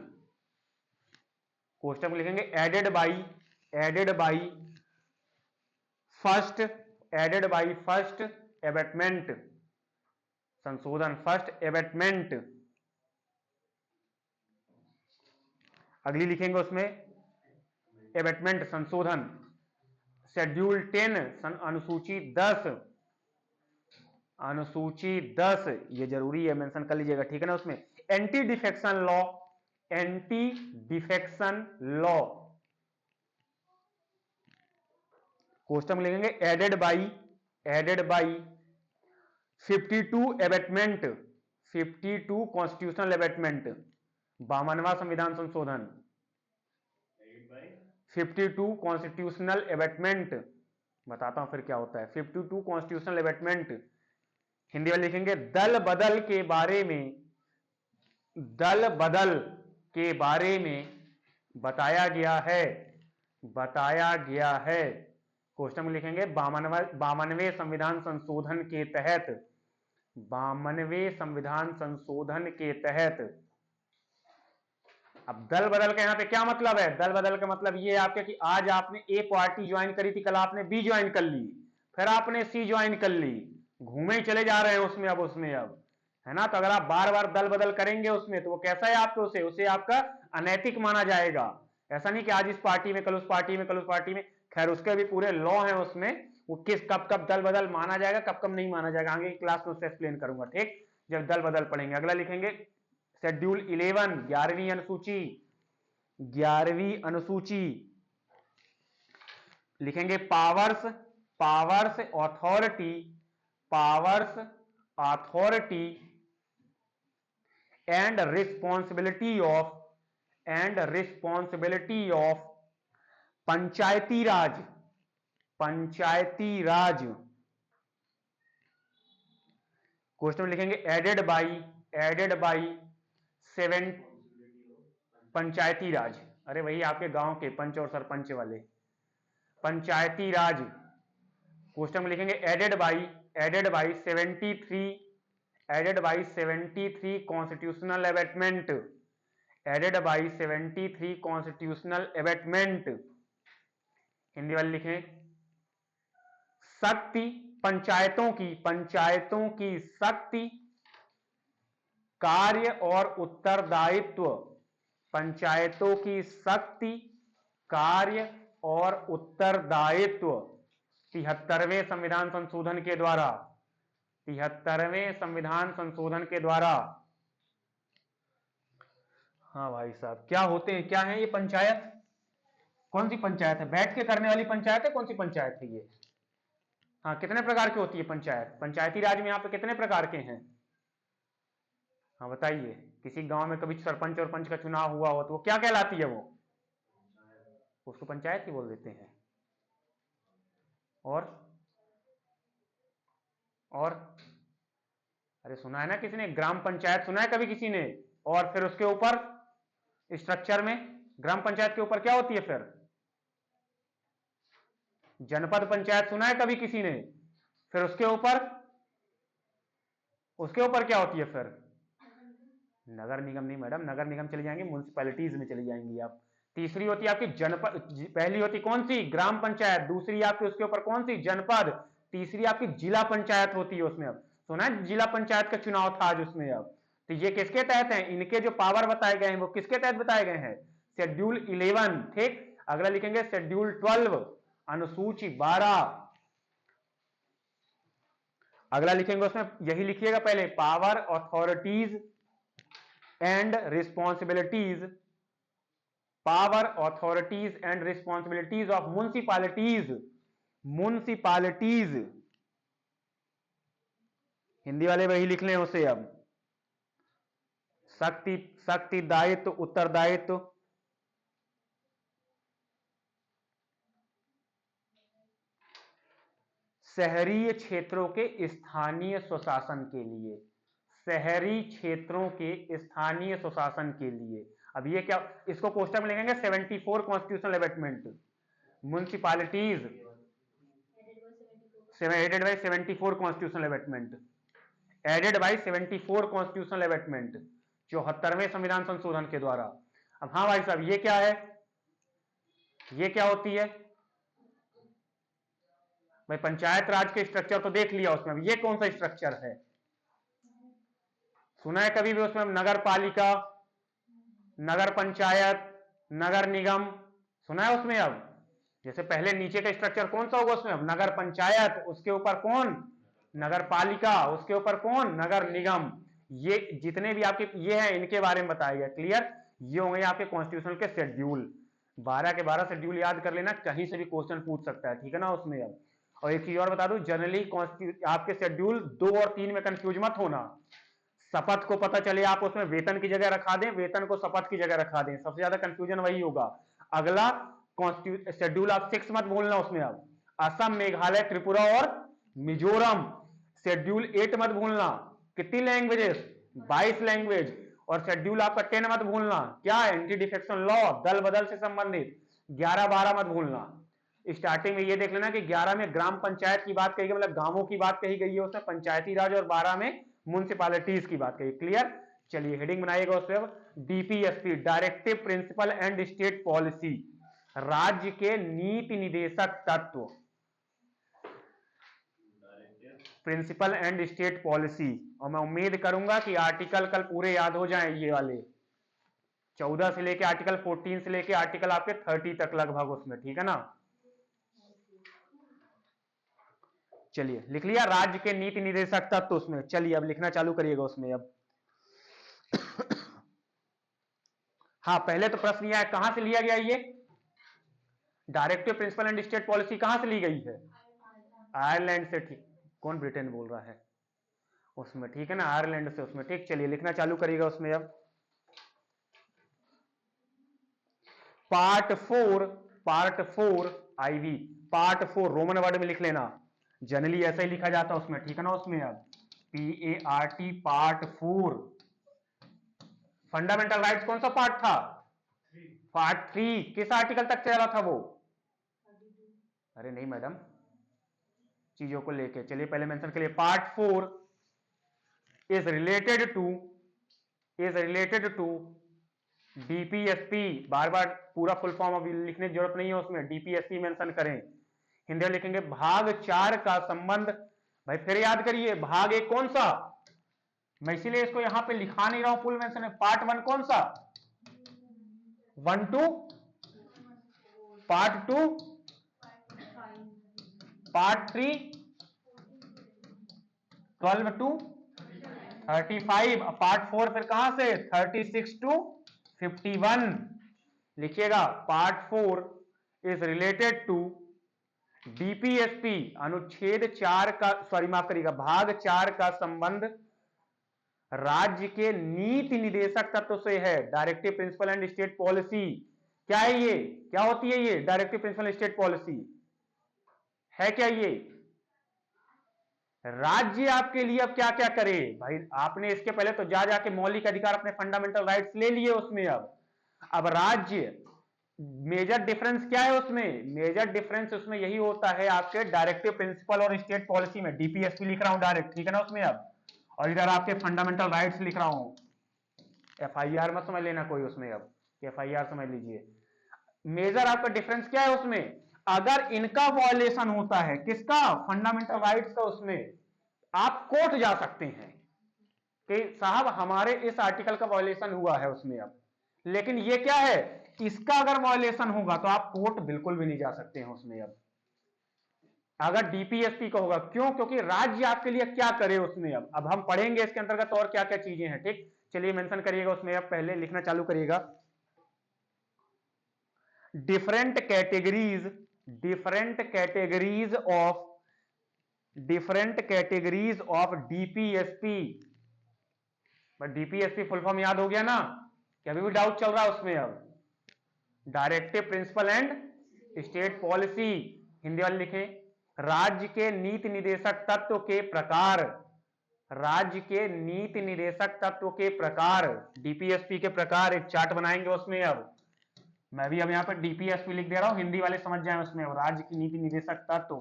Question लिखेंगे added by, added by first, added by first amendment, संशोधन, फर्स्ट एबेटमेंट। अगली लिखेंगे उसमें एबेटमेंट, संशोधन। शेड्यूल 10 अनुसूची 10, अनुसूची 10 ये जरूरी है, मेंशन कर लीजिएगा, ठीक है ना। उसमें anti defection law, anti defection law. Question लिखेंगे added by, added by 52 amendment, 52 constitutional amendment, 52वां संविधान संशोधन, 52 कॉन्स्टिट्यूशनल एबेटमेंट। बताता हूं फिर क्या होता है 52 कॉन्स्टिट्यूशनल एबेटमेंट। हिंदी में लिखेंगे दल बदल के बारे में, दल बदल के बारे में बताया गया है, बताया गया है। क्वेश्चन में लिखेंगे 52वें संविधान संशोधन के तहत, 52वें संविधान संशोधन के तहत। अब दल बदल का यहां पे क्या मतलब है? दल बदल का मतलब ये है आपके कि आज आपने ए पार्टी ज्वाइन करी थी, कल आपने बी ज्वाइन कर ली, फिर आपने सी ज्वाइन कर ली, घूमे ही चले जा रहे हैं उसमें, अब उसमें अब है ना। तो अगर आप बार बार दल बदल करेंगे उसमें, तो वो कैसा है आपको, उसे आपका अनैतिक माना जाएगा। ऐसा नहीं कि आज इस पार्टी में कल उस पार्टी में, कल उस पार्टी में, खैर उसके भी पूरे लॉ हैं उसमें, वो किस कब कब दल बदल माना जाएगा, कब कब नहीं माना जाएगा, आगे क्लास में उससे एक्सप्लेन करूंगा, ठीक, जब दल बदल पढ़ेंगे। अगला लिखेंगे शेड्यूल 11, 11वीं अनुसूची, 11वीं अनुसूची लिखेंगे powers, powers authority, powers authority and responsibility of, and responsibility of Panchayati Raj, Panchayati Raj. Question लिखेंगे एडेड बाई, एडेड बाई 7 पंचायती राज, अरे वही आपके गांव के पंच और सरपंच वाले, पंचायती राज। क्वेश्चन में लिखेंगे added by, added by 73, added by 73 constitutional amendment, added by 73 constitutional amendment. Hindi वाले लिखें शक्ति पंचायतों की, पंचायतों की शक्ति, कार्य और उत्तरदायित्व, पंचायतों की शक्ति, कार्य और उत्तरदायित्व 73वें संविधान संशोधन के द्वारा, 73वें संविधान संशोधन के द्वारा। हाँ भाई साहब, क्या होते हैं, क्या है ये पंचायत? कौन सी पंचायत है? बैठ के करने वाली पंचायत है? कौन सी पंचायत है ये? हाँ, कितने प्रकार की होती है पंचायत? पंचायती राज में यहाँ पे कितने प्रकार के हैं? हाँ बताइए, किसी गांव में कभी सरपंच और पंच का चुनाव हुआ हो तो वो क्या कहलाती है? वो उसको पंचायत ही बोल देते हैं। और अरे सुना है ना किसी ने, ग्राम पंचायत सुना है कभी किसी ने? और फिर उसके ऊपर स्ट्रक्चर में ग्राम पंचायत के ऊपर क्या होती है फिर? जनपद पंचायत सुना है कभी किसी ने? फिर उसके ऊपर क्या होती है फिर? नगर निगम नहीं मैडम, नगर निगम चली जाएंगे, म्युनिसिपैलिटीज में चली जाएंगी आप। तीसरी होती है आपकी जनपद, पहली होती कौन सी? ग्राम पंचायत। दूसरी आपकी उसके ऊपर कौन सी? जनपद। तीसरी आपकी जिला पंचायत होती है उसमें। अब सुना है जिला पंचायत का चुनाव था आज उसमें। अब तो ये किसके तहत है? इनके जो पावर बताए गए हैं वो किसके तहत बताए गए हैं? शेड्यूल 11। ठीक, अगला लिखेंगे शेड्यूल 12, अनुसूची 12। अगला लिखेंगे उसमें यही लिखिएगा पहले, power, authorities and responsibilities, power, authorities and responsibilities of municipalities. Municipalities Hindi वाले वही लिख लें उसे। अब शक्ति दायित्व, उत्तरदायित्व, शहरी क्षेत्रों के स्थानीय स्वशासन के लिए, शहरी क्षेत्रों के स्थानीय स्वशासन के लिए। अब ये क्या, इसको कोष्टक में लिखेंगे 74 constitutional amendment. Municipalities added by 74 constitutional amendment, added by 74 constitutional amendment, 74वें संविधान संशोधन के द्वारा। अब हाँ भाई साहब, ये क्या है? ये क्या होती है भाई? पंचायत राज के स्ट्रक्चर तो देख लिया उसमें, अब ये कौन सा स्ट्रक्चर है? सुना है कभी भी उसमें नगर पालिका, नगर पंचायत, नगर निगम? सुना है उसमें? अब जैसे पहले नीचे का स्ट्रक्चर कौन सा होगा उसमें? अब नगर पंचायत, उसके ऊपर कौन? नगर पालिका, उसके ऊपर कौन? नगर निगम। ये जितने भी आपके ये हैं इनके बारे में बताया गया। क्लियर? ये होंगे आपके कॉन्स्टिट्यूशन के शेड्यूल। 12 के 12 शेड्यूल याद कर लेना, कहीं से भी क्वेश्चन पूछ सकता है, ठीक है ना उसमें। अब और एक चीज और बता दूं, जनरली आपके शेड्यूल 2 और 3 में कंफ्यूज मत होना। शपथ को पता चले आप उसमें वेतन की जगह रखा दें, वेतन को शपथ की जगह रखा दें, सबसे ज्यादा कंफ्यूजन वही होगा। अगला शेड्यूल आप 6 मत भूलना उसमें। अब असम, मेघालय, त्रिपुरा और मिजोरम। शेड्यूल 8 मत भूलना, कितनी लैंग्वेजेस? 22 लैंग्वेज। और शेड्यूल आपका 10 मत भूलना, क्या है? एंटी डिफेक्शन लॉ, दल बदल से संबंधित। 11, 12 मत भूलना। स्टार्टिंग में ये देख लेना कि 11 में ग्राम पंचायत की बात कही गई, मतलब गांवों की बात कही गई है उसमें, पंचायती राज, और 12 में म्युनिसिपैलिटीज की बात कही। क्लियर? चलिए हेडिंग बनाइएगा उसमें। अब DPSP, directive principle and state policy, राज्य के नीति निदेशक तत्व, प्रिंसिपल एंड स्टेट पॉलिसी। और मैं उम्मीद करूंगा कि आर्टिकल कल पूरे याद हो जाएं, ये वाले 14 से लेके आर्टिकल 14 से लेके आर्टिकल आपके 30 तक लगभग उसमें, ठीक है ना? चलिए लिख लिया राज्य के नीति निदेशक तत्व उसमें। चलिए अब लिखना चालू करिएगा उसमें। अब हाँ, पहले तो प्रश्न यह है, कहां से लिया गया ये directive principle and state policy? कहां से ली गई है? आयरलैंड से। ठीक, कौन ब्रिटेन बोल रहा है उसमें? ठीक है ना, आयरलैंड से उसमें। ठीक, चलिए लिखना चालू करिएगा उसमें। अब part 4 IV, part 4 Roman word में लिख लेना, जनरली ऐसा ही लिखा जाता है उसमें, ठीक है ना उसमें। अब PART, पार्ट 4 फंडामेंटल राइट्स कौन सा पार्ट था? पार्ट 3। किस आर्टिकल तक चला था वो? अरे नहीं मैडम, चीजों को लेके चलिए पहले मेंशन के लिए। Part 4 is related to DPSP. बार बार पूरा फुल फॉर्म अभी लिखने की जरूरत नहीं है उसमें, डीपीएसपी मेंशन करें। हिंदी में लिखेंगे भाग 4 का संबंध। भाई फिर याद करिए, भाग 1 कौन सा? मैं इसीलिए इसको यहां पे लिखा नहीं रहा हूं, फुल मेंशन है। पार्ट 1 कौन सा? 1 2, पार्ट 2, पार्ट 3, 12 टू 35। पार्ट 4 फिर कहां से? 36 टू 51। लिखिएगा part 4 is related to DPSP अनुच्छेद 4 का, सॉरी माफ करिएगा, भाग 4 का संबंध राज्य के नीति निदेशक तत्व से है। Directive principle and state policy क्या है ये, क्या होती है ये डायरेक्टिव प्रिंसिपल स्टेट पॉलिसी है क्या? ये राज्य आपके लिए अब क्या क्या करे भाई, आपने इसके पहले तो जा जाके मौलिक अधिकार अपने फंडामेंटल राइट्स ले लिए उसमें। अब राज्य, मेजर डिफरेंस क्या है उसमें? मेजर डिफरेंस उसमें यही होता है आपके डायरेक्टिव प्रिंसिपल और स्टेट पॉलिसी में। डीपीएसपी लिख रहा हूं डायरेक्ट, ठीक है ना उसमें अब, और इधर आपके फंडामेंटल राइट्स लिख रहा हूं। एफआईआर मत समझ लेना कोई उसमें, अब एफआईआर समझ लीजिए। मेजर आपका डिफरेंस क्या है उसमें? अगर इनका वायलेशन होता है, किसका? फंडामेंटल राइट्स का, उसमें आप कोर्ट जा सकते हैं कि साहब हमारे इस आर्टिकल का वायलेशन हुआ है उसमें अब। लेकिन ये क्या है, इसका अगर वायलेशन होगा तो आप कोर्ट बिल्कुल भी नहीं जा सकते हैं उसमें अब, अगर डीपीएसपी का होगा। क्यों? क्योंकि राज्य आपके लिए क्या करे उसमें अब हम पढ़ेंगे इसके अंतर्गत और क्या क्या चीजें हैं, ठीक। चलिए मेंशन करिएगा उसमें, अब पहले लिखना चालू करिएगा। Different categories of DPSP. DPSP full form याद हो गया ना, क्या अभी भी डाउट चल रहा है उसमें? अब directive principle and state policy, Hindi वाले लिखे। राज्य के नीति निदेशक तत्व के प्रकार, राज्य के नीति निदेशक तत्व के प्रकार, डीपीएसपी के प्रकार एक चार्ट बनाएंगे उसमें। अब मैं भी अब यहां पर डीपीएसपी लिख दे रहा हूं, हिंदी वाले समझ जाए उसमें। राज्य की नीति निदेशक तत्व,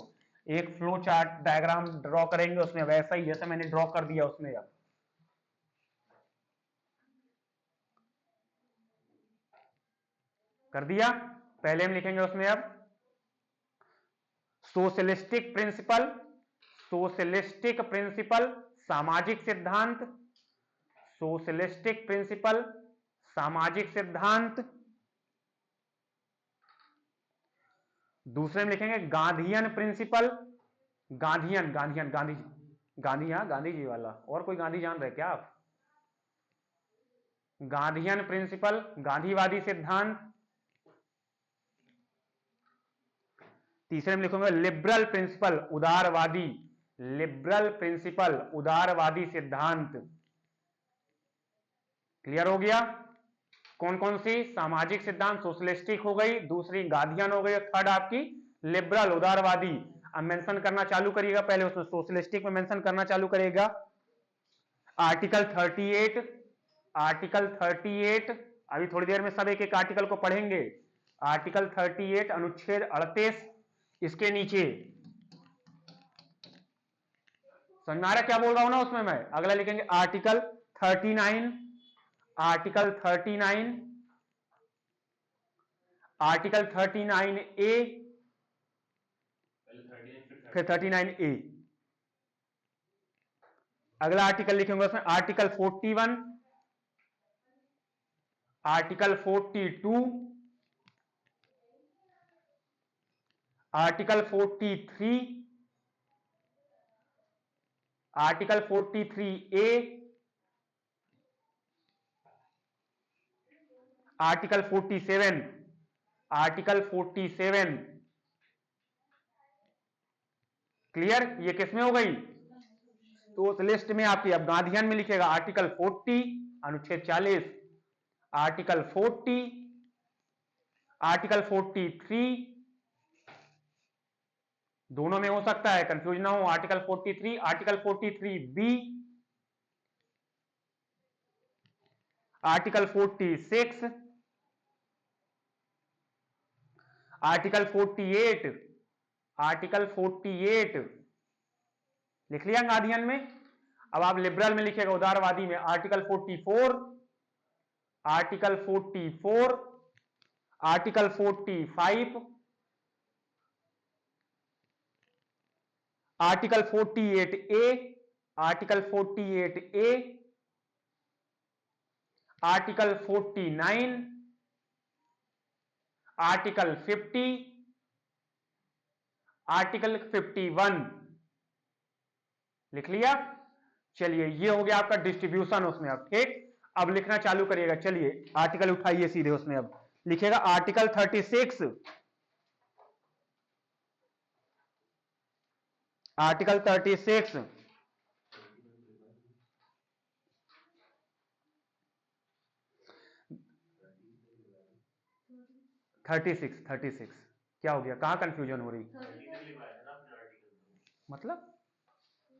एक फ्लो चार्ट डायग्राम ड्रॉ करेंगे उसमें, वैसा ही जैसे मैंने ड्रॉ कर दिया उसमें। अब कर दिया, पहले हम लिखेंगे उसमें अब सोशलिस्टिक प्रिंसिपल, सामाजिक सिद्धांत, सोशलिस्टिक प्रिंसिपल, सामाजिक सिद्धांत। दूसरे में लिखेंगे Gandhian principal, Gandhian Gandhi ji वाला, और कोई गांधी जान रहे क्या आप? गांधीयन प्रिंसिपल, गांधीवादी सिद्धांत। तीसरे में लिखूंगा लिबरल प्रिंसिपल, उदारवादी, लिबरल प्रिंसिपल, उदारवादी सिद्धांत। क्लियर हो गया? कौन कौन सी? सामाजिक सिद्धांत सोशलिस्टिक हो गई, दूसरी गांधीयन हो गई, थर्ड आपकी लिबरल, उदारवादी। अब मेंशन करना चालू करिएगा, पहले उसमें सोशलिस्टिक में मेंशन करना चालू करेगा। आर्टिकल 38, अभी थोड़ी देर में सब एक एक आर्टिकल को पढ़ेंगे। आर्टिकल 38 अनुच्छेद 38, इसके नीचे समझ में आ रहा क्या बोल रहा हूं ना उसमें मैं? अगला लिखेंगे आर्टिकल 39, आर्टिकल 39, आर्टिकल 39A, फिर 39A। अगला आर्टिकल लिखेंगे उसमें article 41, article 42, article 43, article 43A, article 47, article 47। Clear? ये किसमें हो गई? तो उस लिस्ट में आपकी, अब गांधीयन में लिखेगा आर्टिकल 40 अनुच्छेद 40, आर्टिकल 40, आर्टिकल 43, दोनों में हो सकता है, कंफ्यूज ना हो। Article 43, article 43B, article 46, article 48, article 48 लिख लिया गांधीयन में। अब आप लिबरल में लिखेगा, उदारवादी में article 44, article 44, article 45, article 48A, article 48A, article 49, article 50, article 51 लिख लिया। चलिए ये हो गया आपका डिस्ट्रीब्यूशन उसमें। अब ठीक, अब लिखना चालू करिएगा। चलिए आर्टिकल उठाइए सीधे उसमें, अब लिखेगा आर्टिकल 36, आर्टिकल 36 36 क्या हो गया, कहां कंफ्यूजन हो रही, मतलब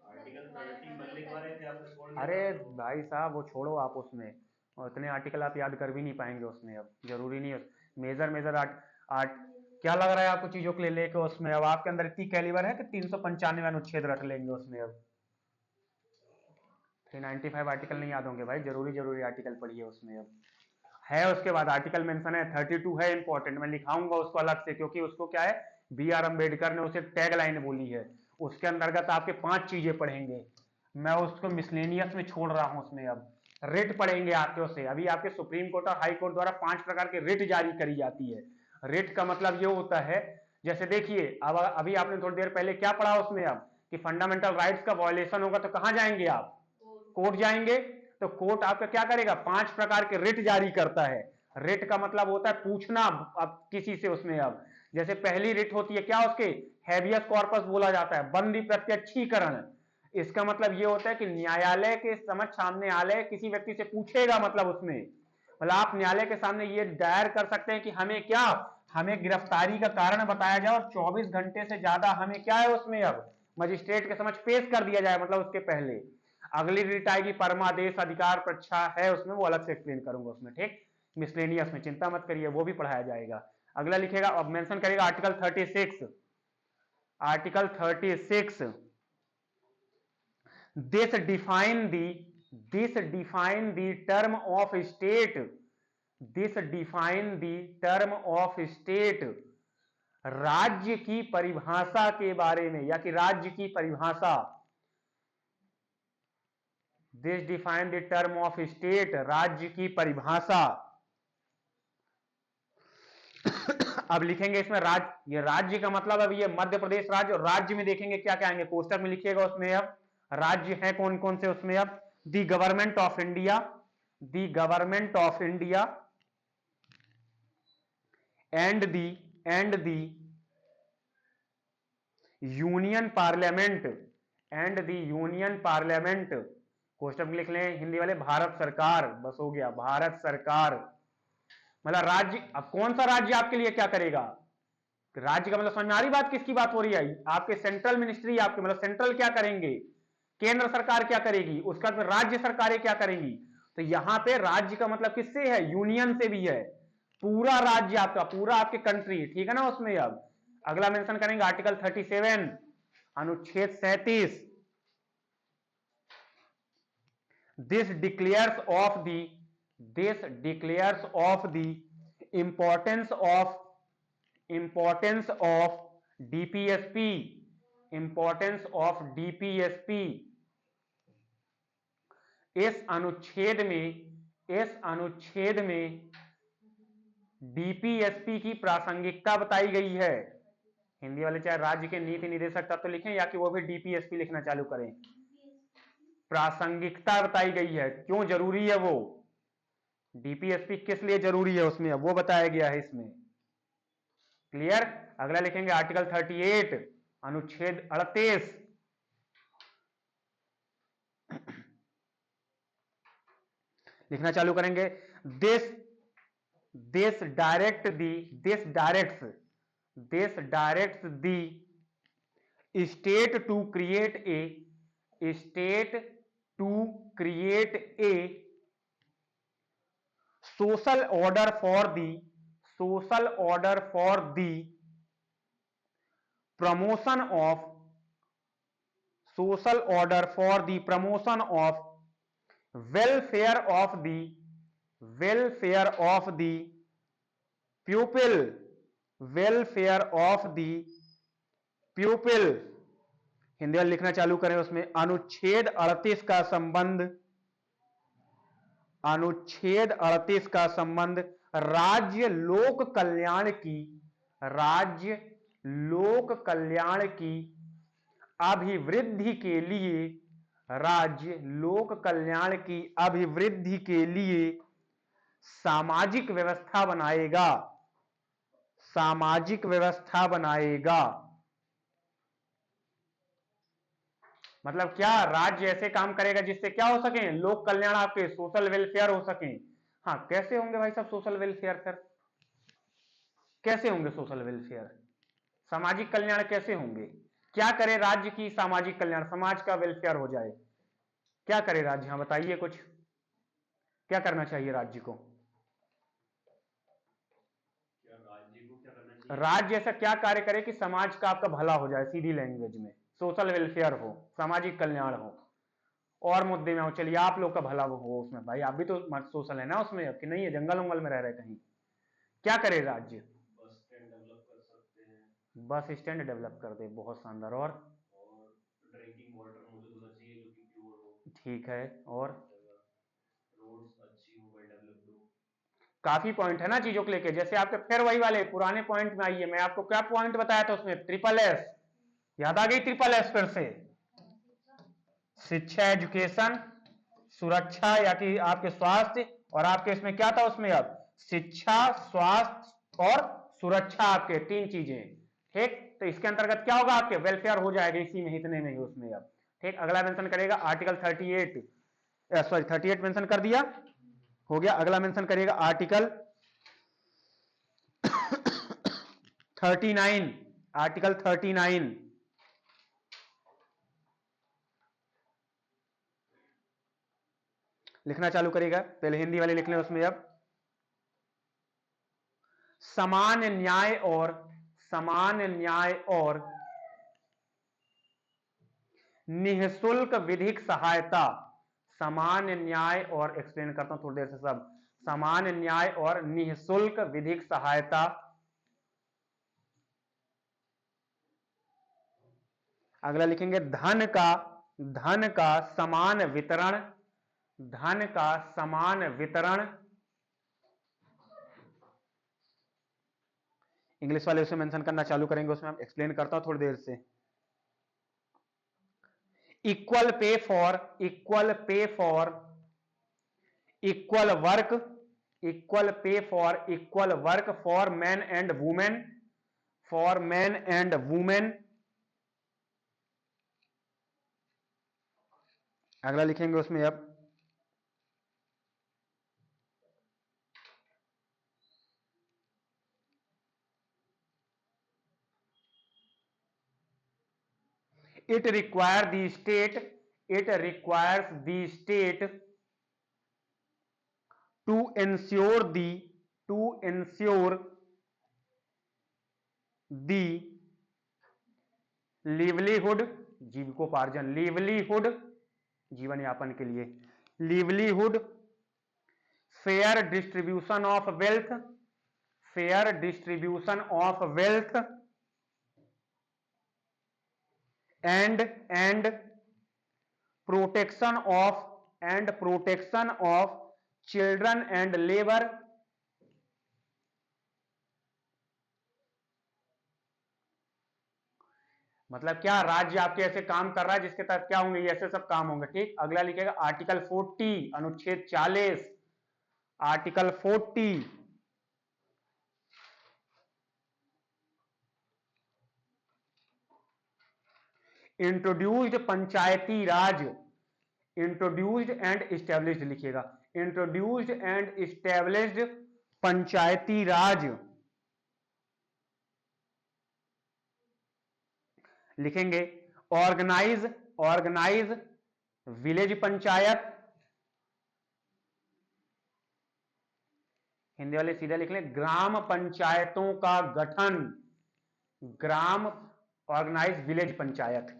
आर्टिकल 13 लिखवा रहे थे आप रिकॉर्ड में। अरे भाई साहब वो छोड़ो आप उसमें, और इतने आर्टिकल आप याद कर भी नहीं पाएंगे उसमें, अब जरूरी नहीं है मेजर मेजर आर्ट क्या लग रहा है आपको चीजों के लिए लेके उसमें, अब आपके अंदर इतनी कैलिबर है कि 395 अनुच्छेद रख लेंगे उसमें, अब 395 आर्टिकल नहीं याद होंगे भाई, जरूरी जरूरी आर्टिकल पढ़िए उसमें अब है। उसके बाद आर्टिकल मेंशन है 32 है इंपॉर्टेंट, मैं लिखाऊंगा उसको अलग से, क्योंकि उसको क्या है बी आर अम्बेडकर ने उसे टैग लाइन बोली है, उसके अंतर्गत आपके 5 चीजें पढ़ेंगे, मैं उसको मिसलेनियस में छोड़ रहा हूं उसमें। अब रिट पढ़ेंगे आपके उसे, अभी आपके सुप्रीम कोर्ट और हाई कोर्ट द्वारा 5 प्रकार के रिट जारी करी जाती है। रिट का मतलब ये होता है, जैसे देखिए अब अभी आपने थोड़ी देर पहले क्या पढ़ा उसमें, अब कि फंडामेंटल राइट्स का वायलेशन होगा तो कहां जाएंगे आप, कोर्ट जाएंगे, तो कोर्ट आपका क्या करेगा 5 प्रकार के रिट जारी करता है। रिट का मतलब होता है पूछना अब किसी से उसमें, अब जैसे पहली रिट होती है क्या उसके, हैबियस कॉर्पस बोला जाता है, बंदी प्रत्यक्षीकरण, इसका मतलब ये होता है कि न्यायालय के समक्ष सामने आलय किसी व्यक्ति से पूछेगा, मतलब उसमें मतलब आप न्यायालय के सामने ये दायर कर सकते हैं कि हमें क्या, हमें गिरफ्तारी का कारण बताया जाए और 24 घंटे से ज्यादा हमें क्या है उसमें अब मजिस्ट्रेट के समक्ष पेश कर दिया जाए, मतलब उसके पहले। अगली रिट आएगी परमादेश अधिकार प्रच्छा है उसमें, वो अलग से एक्सप्लेन करूंगा उसमें, ठीक, मिसलेनियस में चिंता मत करिए, वो भी पढ़ाया जाएगा। अगला लिखेगा, अब मेंशन करेगा article 36, article 36 this define the term of state, this define the term of state, राज्य की परिभाषा के बारे में, या कि राज्य की परिभाषा, this define the term of state, राज्य की परिभाषा। अब लिखेंगे इसमें राज्य, ये राज्य का मतलब अब ये मध्य प्रदेश राज्य, और राज्य में देखेंगे क्या क्या आएंगे, कोष्टक में लिखिएगा उसमें अब राज्य है कौन कौन से उसमें, अब the government of India, the government of India and the union parliament, and the union parliament, कोष्टक में लिख लें हिंदी वाले भारत सरकार, बस हो गया भारत सरकार। मतलब राज्य, अब कौन सा राज्य आपके लिए क्या करेगा, राज्य का मतलब समझ में आ रही बात, किसकी बात हो रही है, आपके सेंट्रल मिनिस्ट्री, आपके मतलब सेंट्रल क्या करेंगे, केंद्र सरकार क्या करेगी, उसका फिर राज्य सरकारें क्या करेंगी। तो यहां पे राज्य का मतलब किससे है, यूनियन से भी है, पूरा राज्य आपका, पूरा आपके कंट्री, ठीक है ना उसमें। अब अगला मेंशन करेंगे आर्टिकल 37 अनुच्छेद 37, this declares of the importance of DPSP, importance of DPSP. इस अनुच्छेद में डीपीएसपी की प्रासंगिकता बताई गई है। हिंदी वाले चाहे राज्य के नीति निदेशक तत्व तो लिखें, या कि वो भी डीपीएसपी लिखना चालू करें। प्रासंगिकता बताई गई है, क्यों जरूरी है वो, डीपीएसपी किस लिए जरूरी है उसमें, वो बताया गया है इसमें, क्लियर। अगला लिखेंगे आर्टिकल 38 अनुच्छेद 38, लिखना चालू करेंगे, this this directs the state to create a social order for the promotion of welfare of the pupil, Hindi में लिखना चालू करें उसमें, अनुच्छेद 38 का संबंध राज्य लोक कल्याण की अभिवृद्धि के लिए सामाजिक व्यवस्था बनाएगा। मतलब क्या राज्य ऐसे काम करेगा जिससे क्या हो सके, लोक कल्याण, आपके सोशल वेलफेयर हो सके। हाँ, कैसे होंगे भाई साहब सोशल वेलफेयर, फिर कैसे होंगे सोशल वेलफेयर, सामाजिक कल्याण कैसे होंगे? क्या करे राज्य की सामाजिक कल्याण, समाज का वेलफेयर हो जाए, क्या करे राज्य? हाँ बताइए कुछ, क्या करना चाहिए राज्य को? राज्य को क्या करना चाहिए? राज्य ऐसा क्या कार्य करे कि समाज का आपका भला हो जाए, सीधी लैंग्वेज में सोशल वेलफेयर हो, सामाजिक कल्याण हो, और मुद्दे में हो, चलिए आप लोग का भला हो उसमें। भाई आप भी तो सोशल है ना उसमें, अब कि नहीं है, जंगल उंगल में रह रहे कहीं? क्या करे राज्य? बस स्टैंड डेवलप कर सकते हैं। बस स्टैंड डेवलप कर दे, बहुत शानदार। और ड्रिंकिंग वाटर मौजूद होना चाहिए जो कि प्योर हो। ठीक है, और रोड्स अच्छी हो, वेल डेवलप्ड हो। काफी पॉइंट है ना चीजों को लेके। जैसे आपके फिर वही वाले पुराने पॉइंट में आइए, मैं आपको क्या पॉइंट बताया था उसमें, ट्रिपल एस, याद आ गई ट्रिपल एस फिर से? शिक्षा, एजुकेशन, सुरक्षा या कि आपके स्वास्थ्य, और आपके इसमें क्या था उसमें, अब शिक्षा, स्वास्थ्य और सुरक्षा, आपके तीन चीजें। ठीक, तो इसके अंतर्गत क्या होगा, आपके वेलफेयर हो जाएगा इसी में, इतने में ही उसमें। अब ठीक, अगला मेंशन करेगा आर्टिकल 38, सॉरी 38 मेंशन कर दिया, हो गया। अगला मेंशन करिएगा आर्टिकल 39, आर्टिकल 39 लिखना चालू करेगा, पहले हिंदी वाले लिख लें उसमें। अब समान न्याय और, समान न्याय और निःशुल्क विधिक सहायता, समान न्याय और, एक्सप्लेन करता हूं थोड़ी देर से सब, समान न्याय और निःशुल्क विधिक सहायता। अगला लिखेंगे धन का समान वितरण, धन का समान वितरण। इंग्लिश वाले उसे मेंशन करना चालू करेंगे, उसमें हम एक्सप्लेन करता हूं थोड़ी देर से। Equal pay for, equal pay for equal work, equal pay for equal work for man and women, for man and women. अगला लिखेंगे उसमें अब it require the state, it requires the state to ensure the livelihood, जीविकोपार्जन, livelihood जीवन यापन के लिए, livelihood, fair distribution of wealth, fair distribution of wealth and protection of children and labor। मतलब क्या राज्य आपके ऐसे काम कर रहा है जिसके तहत क्या होंगे, ऐसे सब काम होंगे। ठीक, अगला लिखेगा आर्टिकल 40 अनुच्छेद 40, article 40 introduced Panchayati Raj, introduced and established लिखिएगा, इंट्रोड्यूस्ड एंड इस्टेब्लिश्ड पंचायती राज। लिखेंगे ऑर्गेनाइज विलेज पंचायत, हिंदी वाले सीधा लिख लें ग्राम पंचायतों का गठन, ग्राम, ऑर्गेनाइज विलेज पंचायत,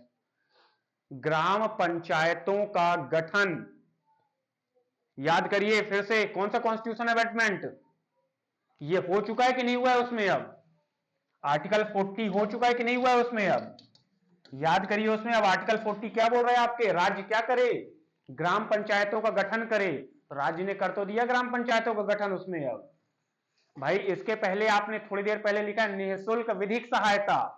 ग्राम पंचायतों का गठन। याद करिए फिर से, कौन सा कॉन्स्टिट्यूशन अमेंडमेंट ये हो चुका है कि नहीं हुआ है उसमें? अब आर्टिकल 40 हो चुका है कि नहीं हुआ है उसमें? अब याद करिए उसमें, अब आर्टिकल 40 क्या बोल रहा है आपके, राज्य क्या करे, ग्राम पंचायतों का गठन करे। तो राज्य ने कर तो दिया ग्राम पंचायतों का गठन उसमें। अब भाई इसके पहले आपने थोड़ी देर पहले लिखा है निःशुल्क विधिक सहायता।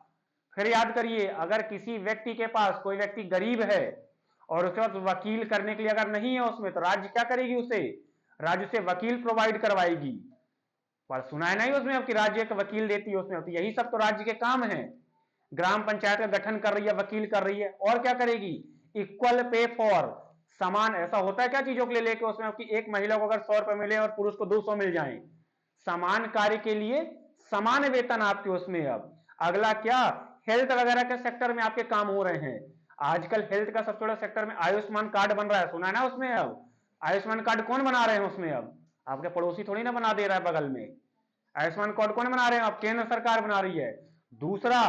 फिर याद करिए, अगर किसी व्यक्ति के पास, कोई व्यक्ति गरीब है और उसके पास वकील करने के लिए अगर नहीं है उसमें, तो राज्य क्या करेगी, उसे राज्य से वकील प्रोवाइड करवाएगी। पर सुना है नहीं उसमें अब कि राज्य एक वकील देती है उसमें, तो यही सब तो राज्य के काम है। ग्राम पंचायत का गठन कर रही है, वकील कर रही है, और क्या करेगी, इक्वल पे फॉर, समान, ऐसा होता है क्या चीजों के लिए लेके उसमें कि एक महिला को अगर 100 रुपए मिले और पुरुष को 200 मिल जाए, समान कार्य के लिए समान वेतन आपके उसमें। अब अगला क्या, हेल्थ वगैरह के सेक्टर में आपके काम हो रहे हैं। आजकल हेल्थ का सबसे बड़ा सेक्टर में आयुष्मान कार्ड बन रहा है, सुना है ना उसमें। अब आयुष्मान कार्ड कौन बना रहे हैं उसमें, अब आपके पड़ोसी थोड़ी ना बना दे रहा है बगल में। आयुष्मान कार्ड कौन बना रहे हैं, अब केंद्र सरकार बना रही है। दूसरा,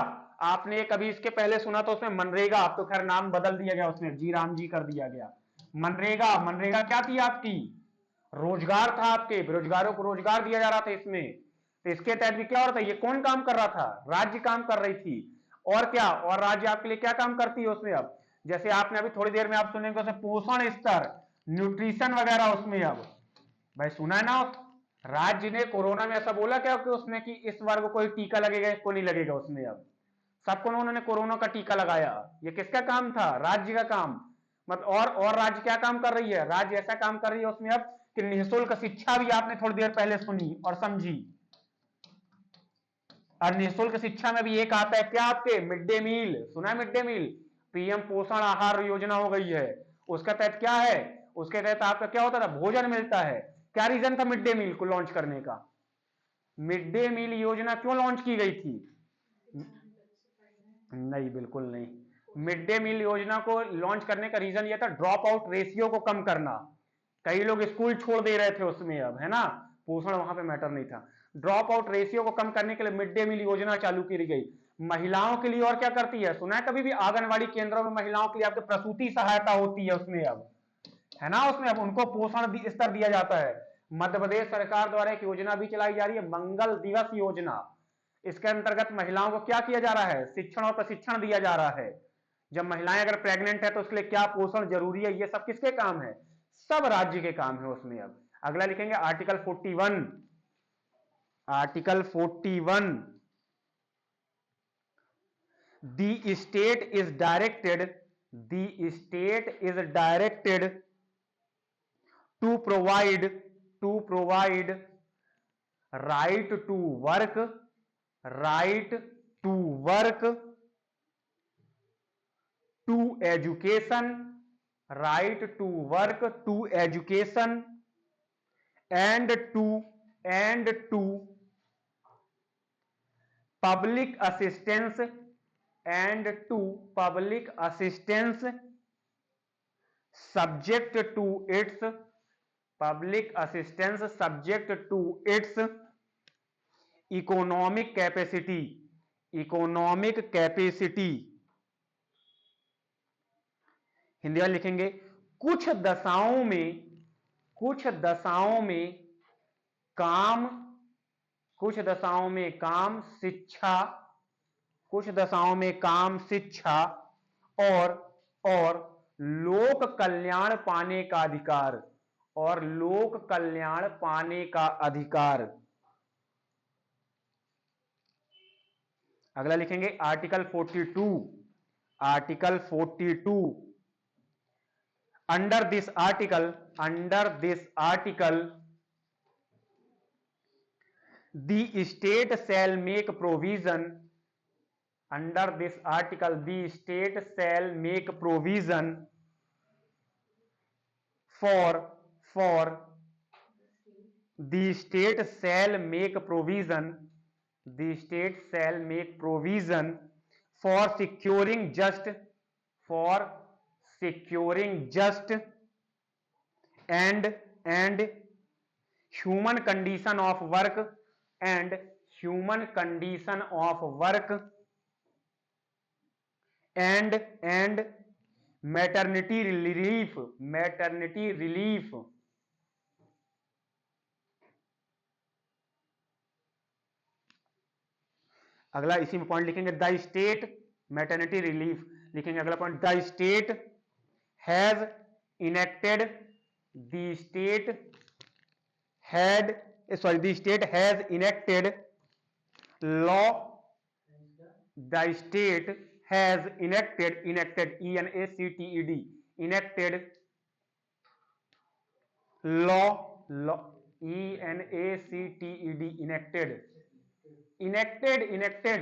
आपने कभी इसके पहले सुना तो उसमें मनरेगा, अब तो खैर नाम बदल दिया गया, उसमें जी राम जी कर दिया गया। मनरेगा, मनरेगा क्या थी आपकी, रोजगार था, आपके बेरोजगारों को रोजगार दिया जा रहा था इसमें। तो इसके तहत भी क्या हो रहा था, ये कौन काम कर रहा था, राज्य काम कर रही थी। और क्या, और राज्य आपके लिए क्या काम करती है उसमें। अब जैसे आपने अभी थोड़ी देर में आप सुनेंगे उसमें पोषण स्तर, न्यूट्रिशन वगैरह उसमें। अब भाई सुना है ना, राज्य ने कोरोना में ऐसा बोला क्या कि उसमें कि इस वर्ग को कोई टीका लगेगा, इसको नहीं लगेगा उसमें। अब सबको उन्होंने कोरोना का टीका लगाया। ये किसका काम था, राज्य का काम। मतलब और राज्य क्या काम कर रही है, राज्य ऐसा काम कर रही है उसमें अब कि निःशुल्क शिक्षा भी आपने थोड़ी देर पहले सुनी और समझी। और निःशुल्क शिक्षा में भी एक आता है क्या आपके, मिड डे मील, सुना है मिड डे मील, पीएम पोषण आहार योजना हो गई है। उसका तहत क्या है, उसके तहत आपका क्या होता था, भोजन मिलता है। क्या रीजन था मिड डे मील को लॉन्च करने का, मिड डे मील योजना क्यों लॉन्च की गई थी। नहीं, बिल्कुल नहीं। मिड डे मील योजना को लॉन्च करने का रीजन यह था ड्रॉप आउट रेशियो को कम करना। कई लोग स्कूल छोड़ दे रहे थे उसमें, अब है ना, पोषण वहां पे मैटर नहीं था। ड्रॉप आउट रेशियो को कम करने के लिए मिड डे मील योजना चालू की गई। महिलाओं के लिए और क्या करती है, सुना है कभी भी, आंगनबाड़ी केंद्रों में महिलाओं के लिए आपके प्रसूति सहायता होती है उसमें। अब है ना, उसमें अब उनको पोषण स्तर दिया जाता है। मध्य प्रदेश सरकार द्वारा एक योजना भी चलाई जा रही है, मंगल दिवस योजना। इसके अंतर्गत महिलाओं को क्या किया जा रहा है, शिक्षण और प्रशिक्षण दिया जा रहा है। जब महिलाएं अगर प्रेग्नेंट है तो उसके लिए क्या पोषण जरूरी है, ये सब किसके काम है, सब राज्य के काम है उसमें। अब अगला लिखेंगे article 41, article 41, the state is directed, the state is directed to provide right to work, right to work, to education, right to work, to education, and to public assistance, and to public assistance subject to its, public assistance subject to its economic capacity, economic capacity. Hindi में लिखेंगे कुछ दशाओं में, कुछ दशाओं में काम, कुछ दशाओं में काम शिक्षा, कुछ दशाओं में काम शिक्षा और लोक कल्याण पाने का अधिकार, और लोक कल्याण पाने का अधिकार। अगला लिखेंगे article 42, article 42, under this article, under this article the state shall make provision, under this article the state shall make provision for the state shall make provision, the state shall make provision for securing just, for securing just and human condition of work, and human condition of work, and maternity relief, maternity relief। अगला इसी में point लिखेंगे the state, maternity relief लिखेंगे। अगला point the state has enacted, the state had, sorry, the state has enacted law, the state has enacted, enacted, enacted, enacted law, law, enacted, enacted, enacted, enacted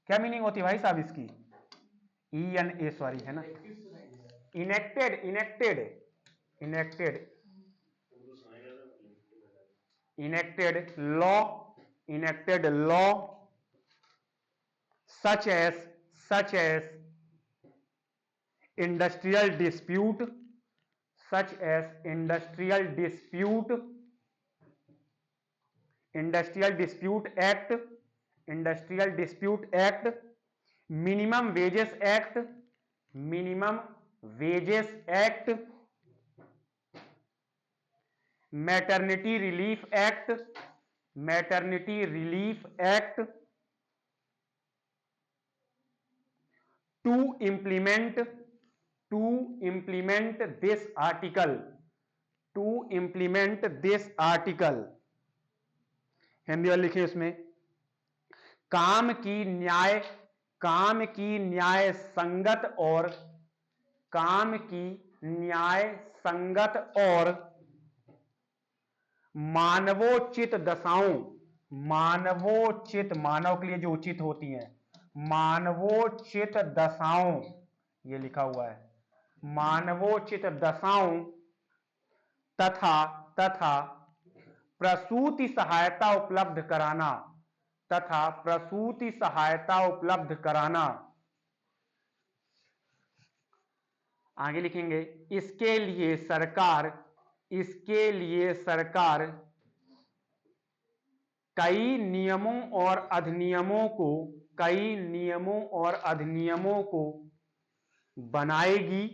क्या meaning होती है भाई साहब इसकी? ENA sorry है ना, enacted enacted enacted enacted law, enacted law such as industrial dispute, such as industrial dispute act, industrial dispute act, minimum wages act, minimum wages act, maternity relief act, maternity relief act, to implement this article, to implement this article, Hindi वाले लिखिए इसमें, काम की न्याय संगत और काम की न्याय संगत और मानवोचित दशाओं, मानवोचित, मानव के लिए जो उचित होती हैं, मानवोचित दशाओं, ये लिखा हुआ है, मानवोचित दशाओं तथा प्रसूति सहायता उपलब्ध कराना, तथा प्रसूति सहायता उपलब्ध कराना। आगे लिखेंगे, इसके लिए सरकार कई नियमों और अधिनियमों को बनाएगी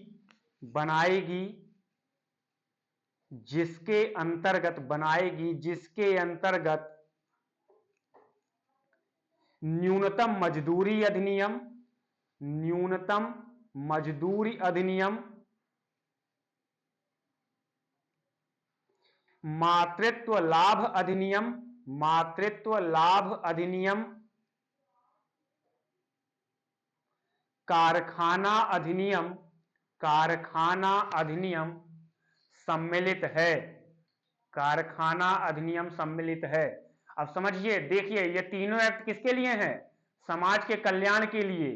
जिसके अंतर्गत न्यूनतम मजदूरी अधिनियम, मातृत्व लाभ अधिनियम, कारखाना अधिनियम सम्मिलित है, कारखाना अधिनियम सम्मिलित है। अब समझिए, देखिए, ये तीनों एक्ट किसके लिए हैं? समाज के कल्याण के लिए।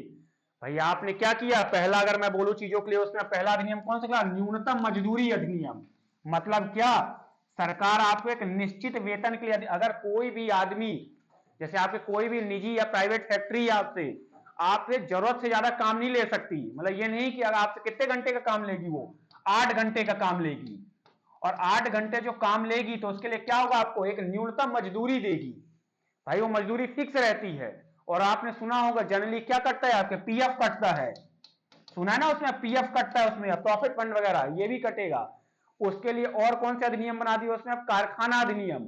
भाई आपने क्या किया, पहला अगर मैं बोलूं चीजों के लिए, उसमें पहला अधिनियम कौन सा? न्यूनतम मजदूरी अधिनियम। मतलब क्या? सरकार आपको एक निश्चित वेतन के लिए, अगर कोई भी आदमी, जैसे आपके कोई भी निजी या प्राइवेट फैक्ट्री आपसे जरूरत से ज्यादा काम नहीं ले सकती। मतलब ये नहीं कि अगर आपसे कितने घंटे का काम लेगी, वो 8 घंटे का काम लेगी, और 8 घंटे जो काम लेगी तो उसके लिए क्या होगा, आपको एक न्यूनतम मजदूरी देगी। भाई वो मजदूरी फिक्स रहती है। और आपने सुना होगा जनरली क्या कटता है, आपके पीएफ कटता है, सुना है ना, उसमें पीएफ कटता है, उसमें प्रॉफिट फंड वगैरह ये भी कटेगा। उसके लिए और कौन से अधिनियम बना दिए उसमें? कारखाना अधिनियम,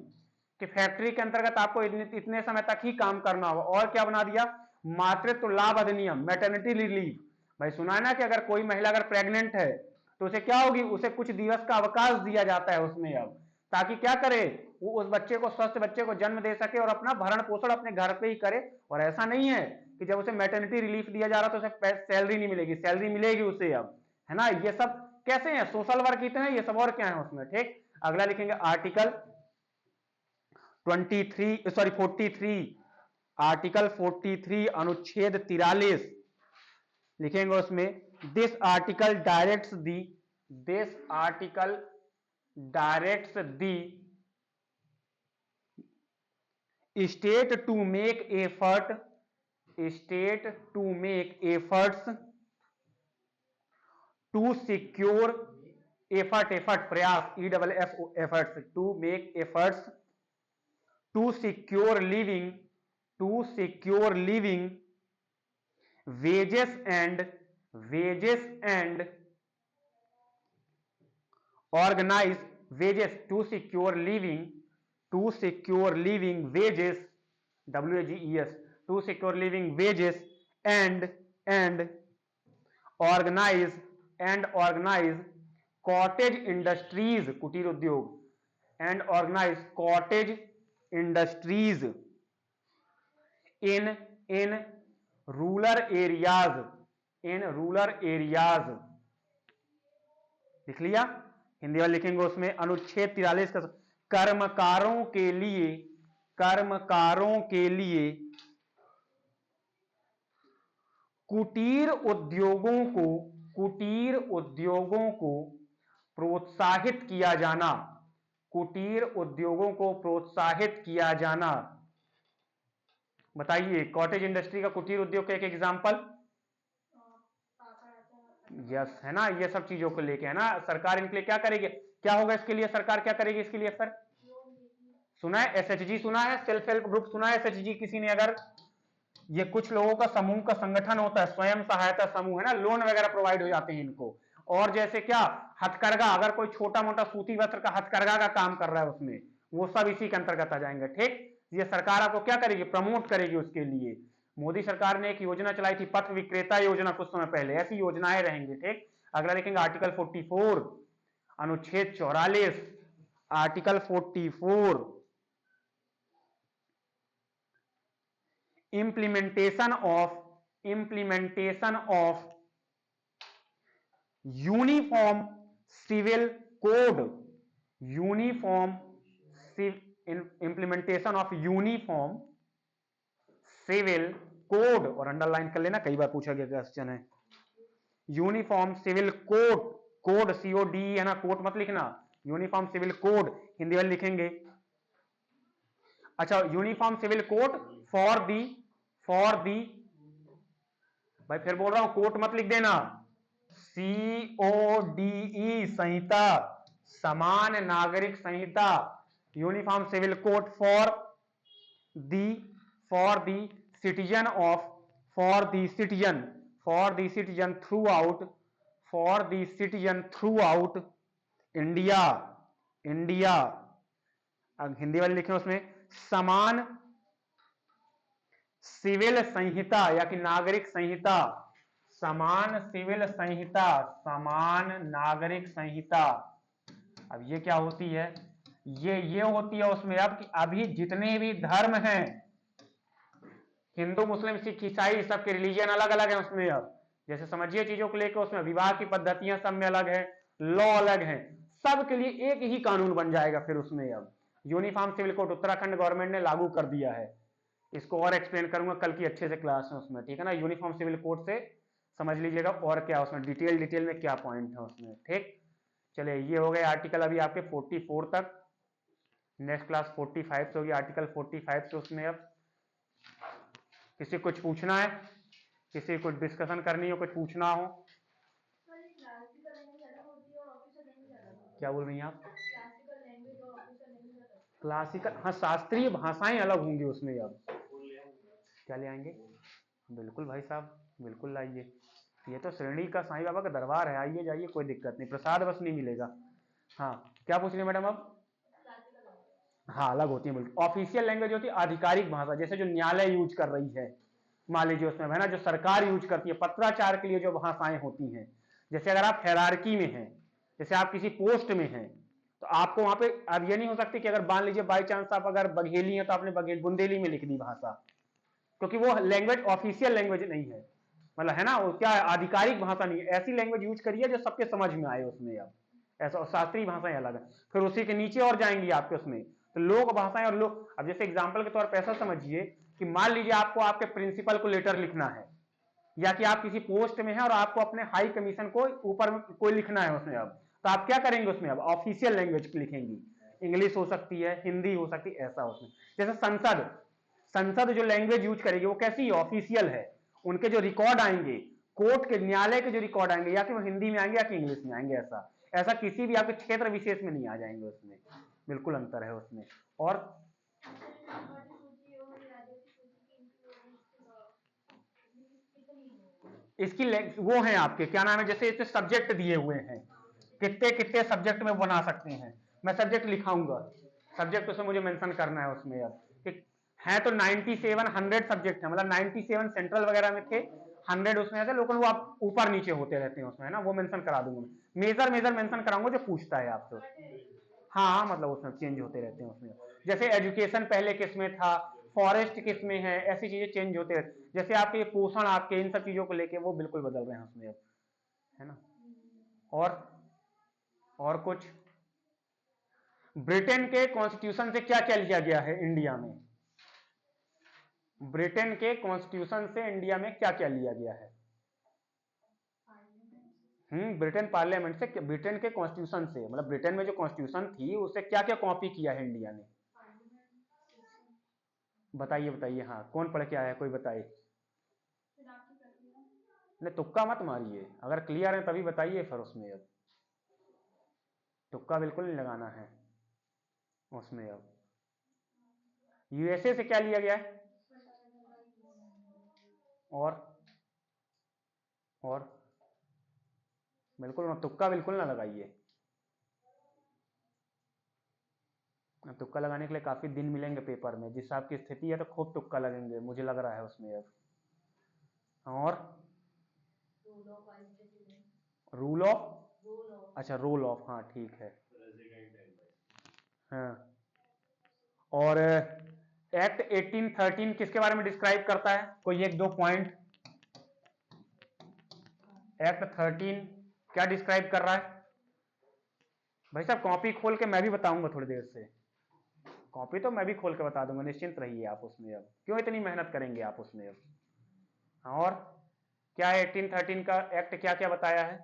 कि फैक्ट्री के अंतर्गत आपको इतने समय तक ही काम करना होगा। और क्या बना दिया? मातृत्व लाभ अधिनियम, मैटरनिटी रिलीफ। भाई सुना है ना कि अगर कोई महिला अगर प्रेग्नेंट है तो उसे क्या होगी, उसे कुछ दिवस का अवकाश दिया जाता है उसमें, अब ताकि क्या करे, वो उस बच्चे को, स्वस्थ बच्चे को जन्म दे सके और अपना भरण पोषण अपने घर पे ही करे। और ऐसा नहीं है कि जब उसे मैटरनिटी रिलीफ दिया जा रहा तो उसे सैलरी नहीं मिलेगी, सैलरी मिलेगी उसे अब, है ना। ये सब कैसे हैं? सोशल वर्क इतने हैं, ये सब और क्या है उसमें, ठीक। अगला लिखेंगे आर्टिकल 43, आर्टिकल 43 अनुच्छेद 43 लिखेंगे उसमें, this article directs the state to make efforts to secure, प्रयास, efforts, to make efforts to secure living wages and organize wages to secure living wages, WAGES, to secure living wages and organize cottage industries, कुटीर उद्योग, and organize cottage industries in rural areas, लिख लिया। हिंदी वाले लिखेंगे उसमें अनुच्छेद 43 का, कर्मकारों के लिए कुटीर उद्योगों को प्रोत्साहित किया जाना, कुटीर उद्योगों को प्रोत्साहित किया जाना। बताइए कॉटेज इंडस्ट्री का कुटीर उद्योग का एक एग्जांपल। यस, है ना, ये सब चीजों को लेके, है ना, सरकार इनके लिए क्या करेगी, क्या होगा इसके लिए, सरकार क्या करेगी इसके लिए सर? सुना है एसएचजी, सुना है सेल्फ हेल्प ग्रुप, सुना है एसएचजी किसी ने? अगर ये कुछ लोगों का समूह का संगठन होता है, स्वयं सहायता समूह, है ना, लोन वगैरह प्रोवाइड हो जाते हैं इनको। और जैसे क्या, हथकरघा, अगर कोई छोटा मोटा सूती वस्त्र का हथकरघा का काम कर रहा है उसमें, वो सब इसी के अंतर्गत आ जाएंगे। ठीक, ये सरकार आपको क्या करेगी, प्रमोट करेगी उसके लिए। मोदी सरकार ने एक योजना चलाई थी, पथ विक्रेता योजना, कुछ समय पहले। ऐसी योजनाएं रहेंगी। ठीक, अगला देखेंगे आर्टिकल 44, अनुच्छेद 44, article 44, implementation of uniform civil code, implementation of uniform civil code, और अंडरलाइन कर लेना, कई बार पूछा गया क्वेश्चन है। Uniform civil code, code COD है ना, कोड मत लिखना, यूनिफॉर्म सिविल कोड हिंदी वाले लिखेंगे। अच्छा, uniform civil code for the भाई फिर बोल रहा हूं, कोर्ट मत लिख देना, CODE संहिता, समान नागरिक संहिता, uniform civil code for the citizen throughout India. अब हिंदी वाले लिखे उसमें, समान सिविल संहिता या कि नागरिक संहिता, समान सिविल संहिता, समान नागरिक संहिता। अब ये क्या होती है, ये होती है उसमें अब कि अभी जितने भी धर्म हैं, हिंदू मुस्लिम सिख ईसाई, सबके रिलीजन अलग अलग है उसमें। अब जैसे समझिए चीजों को लेकर, उसमें विवाह की पद्धतियां सब में अलग है, लॉ अलग है, सबके लिए एक ही कानून बन जाएगा फिर उसमें। अब uniform civil code Uttarakhand government ने लागू कर दिया है, इसको और एक्सप्लेन करूंगा कल की अच्छे से क्लास में उसमें। ठीक है ना, यूनिफॉर्म सिविल कोड से समझ लीजिएगा और क्या उसमें डिटेल में क्या पॉइंट है उसमें। ठीक, चलिए ये हो गए आर्टिकल अभी आपके 44 तक। नेक्स्ट क्लास 45 से होगी, आर्टिकल 45 से उसमें। अब किसी कुछ पूछना है, किसी कुछ डिस्कशन करनी हो, कुछ पूछना हो? क्या बोल रही हैं आप? क्लासिकल, हाँ, शास्त्रीय भाषाएं अलग होंगी उसमें। अब क्या ले आएंगे? बिल्कुल भाई साहब, बिल्कुल लाइए। ये तो श्रेणी का साईं बाबा का दरबार है, आइए जाइए, कोई दिक्कत नहीं, प्रसाद बस नहीं मिलेगा। हाँ, क्या पूछ रही है मैडम अब? हाँ, अलग होती है बिल्कुल। ऑफिशियल लैंग्वेज होती है आधिकारिक भाषा, जैसे जो न्यायालय यूज कर रही है, मान लीजिए उसमें, है ना, जो सरकार यूज करती है पत्राचार के लिए जो भाषाएं होती हैं। जैसे अगर आप हायरार्की में हैं, जैसे आप किसी पोस्ट में हैं, तो आपको वहां पे, अब ये नहीं हो सकती कि अगर मान लीजिए बाई चांस आप अगर बघेली हैं तो आपने बुंदेली में लिख दी भाषा, क्योंकि वो लैंग्वेज ऑफिशियल लैंग्वेज नहीं है, मतलब, है ना, वो क्या आधिकारिक भाषा नहीं है। ऐसी लैंग्वेज यूज करिए जो सबके समझ में आए उसमें। अब ऐसा, शास्त्रीय भाषाएं अलग है, फिर उसी के नीचे और जाएंगी आपके उसमें, तो लोक भाषाएं और लोग। अब जैसे एग्जाम्पल के तौर पर ऐसा समझिए कि मान लीजिए आपको आपके प्रिंसिपल को लेटर लिखना है, या कि आप किसी पोस्ट में हैं और आपको अपने हाई कमीशन को ऊपर कोई लिखना है उसमें। अब तो आप क्या करेंगे उसमें, अब ऑफिशियल लैंग्वेज लिखेंगी, इंग्लिश हो सकती है, हिंदी हो सकती है, ऐसा उसमें। जैसे संसद जो लैंग्वेज यूज करेगी वो कैसी ऑफिशियल है, उनके जो रिकॉर्ड आएंगे, कोर्ट के, न्यायालय के जो रिकॉर्ड आएंगे, या कि वो हिंदी में आएंगे या कि इंग्लिश में आएंगे, ऐसा किसी भी आपके क्षेत्र विशेष में नहीं आ जाएंगे उसमें, बिल्कुल अंतर है उसमें। और इसकी वो है आपके क्या नाम है, जैसे इसे सब्जेक्ट दिए हुए हैं, कितने कितने सब्जेक्ट में बना सकते हैं, मैं सब्जेक्ट लिखाऊंगा, सब्जेक्ट उसमें मुझे मेंशन करना है उसमें। अब है तो 97 100 सब्जेक्ट है, मतलब 97 सेंट्रल वगैरह में थे, 100 उसमें ऐसे, लेकिन वो आप ऊपर नीचे होते रहते हैं उसमें, है ना, वो मेंशन करा दूंगा, मेजर मेंशन कराऊंगा जो पूछता है आपसे। हाँ, मतलब उसमें चेंज होते रहते हैं उसमें, जैसे एजुकेशन पहले किस में था, फॉरेस्ट किस में है, ऐसी चीजें चेंज होते रहते, जैसे आपके पोषण, आपके इन सब चीजों को लेके वो बिल्कुल बदल रहे हैं उसमें, है ना। और कुछ, ब्रिटेन के कॉन्स्टिट्यूशन से क्या क्या लिया गया है इंडिया में, ब्रिटेन के कॉन्स्टिट्यूशन से इंडिया में क्या क्या लिया गया है? ब्रिटेन पार्लियामेंट से, ब्रिटेन के कॉन्स्टिट्यूशन से, मतलब ब्रिटेन में जो कॉन्स्टिट्यूशन थी उससे क्या क्या कॉपी किया है इंडिया ने? बताइए बताइए, हाँ कौन पढ़ के आया है, कोई बताइए। नहीं तुक्का मत मारिए, अगर क्लियर है तभी बताइए फिर उसमें। अब तुक्का बिल्कुल नहीं लगाना है उसमें। अब यूएसए से क्या लिया गया है? और बिल्कुल तुक्का बिल्कुल ना लगाइए। तुक्का लगाने के लिए काफी दिन मिलेंगे पेपर में, जिस हिसाब की स्थिति है तो खूब तुक्का लगेंगे मुझे लग रहा है उसमें। अब और रूल ऑफ, अच्छा रोल ऑफ, हाँ ठीक है। Resident employ. हाँ, और एक्ट 1813 किसके बारे में डिस्क्राइब करता है? कोई एक दो पॉइंट। एक्ट 13 क्या डिस्क्राइब कर रहा है? भाई साहब कॉपी खोल के मैं भी बताऊंगा थोड़ी देर से, कॉपी तो मैं भी खोल के बता दूंगा, निश्चिंत रहिए आप उसमें। अब क्यों इतनी मेहनत करेंगे आप उसमें? अब हाँ, और क्या है 1813 का एक्ट क्या क्या बताया है?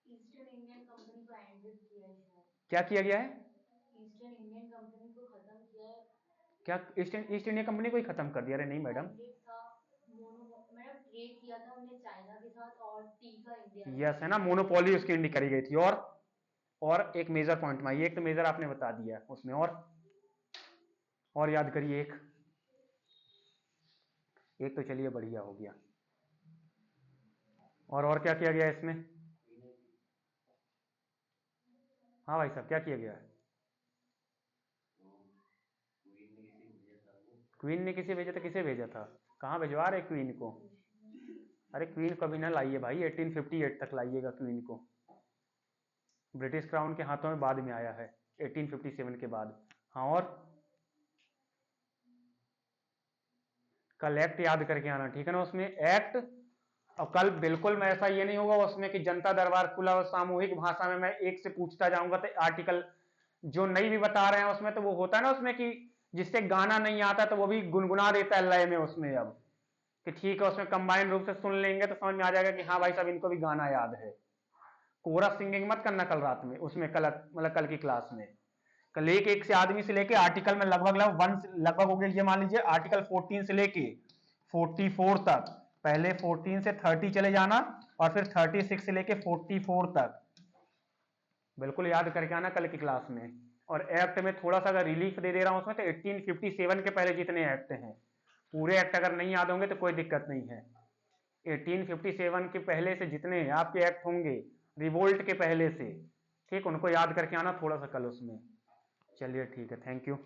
ईस्टर्न इंडियन कंपनी को एंडेड किया है शायद। क्या किया गया है? ईस्टर्न इंडियन कंपनी को खत्म किया है। क्या ईस्ट इंडिया कंपनी को ही खत्म कर दिया? अरे नहीं मैडम, एंडेड था, मतलब ट्रेड किया था उन्हें चाइना के साथ और टी का इंडिया ने। यस है ना, मोनोपोली उसकी इंडी करी गई थी। और एक मेजर पॉइंट में, एक तो मेजर आपने बता दिया उसमें, और याद करिए एक तो चलिए बढ़िया हो गया। और क्या किया गया इसमें? हाँ भाई साहब क्या किया गया है? क्वीन ने किसे भेजा था? किसे भेजा था? कहाँ भिजवा रहे क्वीन को? अरे क्वीन को अभी ना लाइए भाई, 1858 तक लाइएगा क्वीन को। ब्रिटिश क्राउन के हाथों में बाद में आया है 1857 के बाद। हाँ, और कल एक्ट याद करके आना, ठीक है ना उसमें एक्ट। और कल बिल्कुल में ऐसा ये नहीं होगा उसमें कि जनता दरबार खुला और सामूहिक भाषा में मैं एक से पूछता जाऊंगा तो आर्टिकल जो नहीं भी बता रहे हैं उसमें, तो वो होता है ना उसमें कि जिससे गाना नहीं आता तो वो भी गुनगुना देता है लय में उसमें। अब कि ठीक है उसमें कंबाइंड रूप से सुन लेंगे तो समझ में आ जाएगा कि हाँ भाई साहब इनको भी गाना याद है। कोरस सिंगिंग मत करना कल रात में उसमें, कल मतलब कल की क्लास में। कल एक से आदमी से लेके आर्टिकल में लगभग हो गया, ये मान लीजिए आर्टिकल 14 से लेके 44 तक। पहले 14 से 30 चले जाना और फिर 36 से लेके 44 तक बिल्कुल याद करके आना कल की क्लास में। और एक्ट में थोड़ा सा अगर रिलीफ दे दे रहा हूं उसमें, तो 1857 के पहले जितने एक्ट हैं पूरे एक्ट अगर नहीं याद होंगे तो कोई दिक्कत नहीं है। 1857 के पहले से जितने आपके एक्ट होंगे, रिवोल्ट के पहले से, ठीक, उनको याद करके आना थोड़ा सा कल उसमें। चलिए ठीक है, थैंक यू।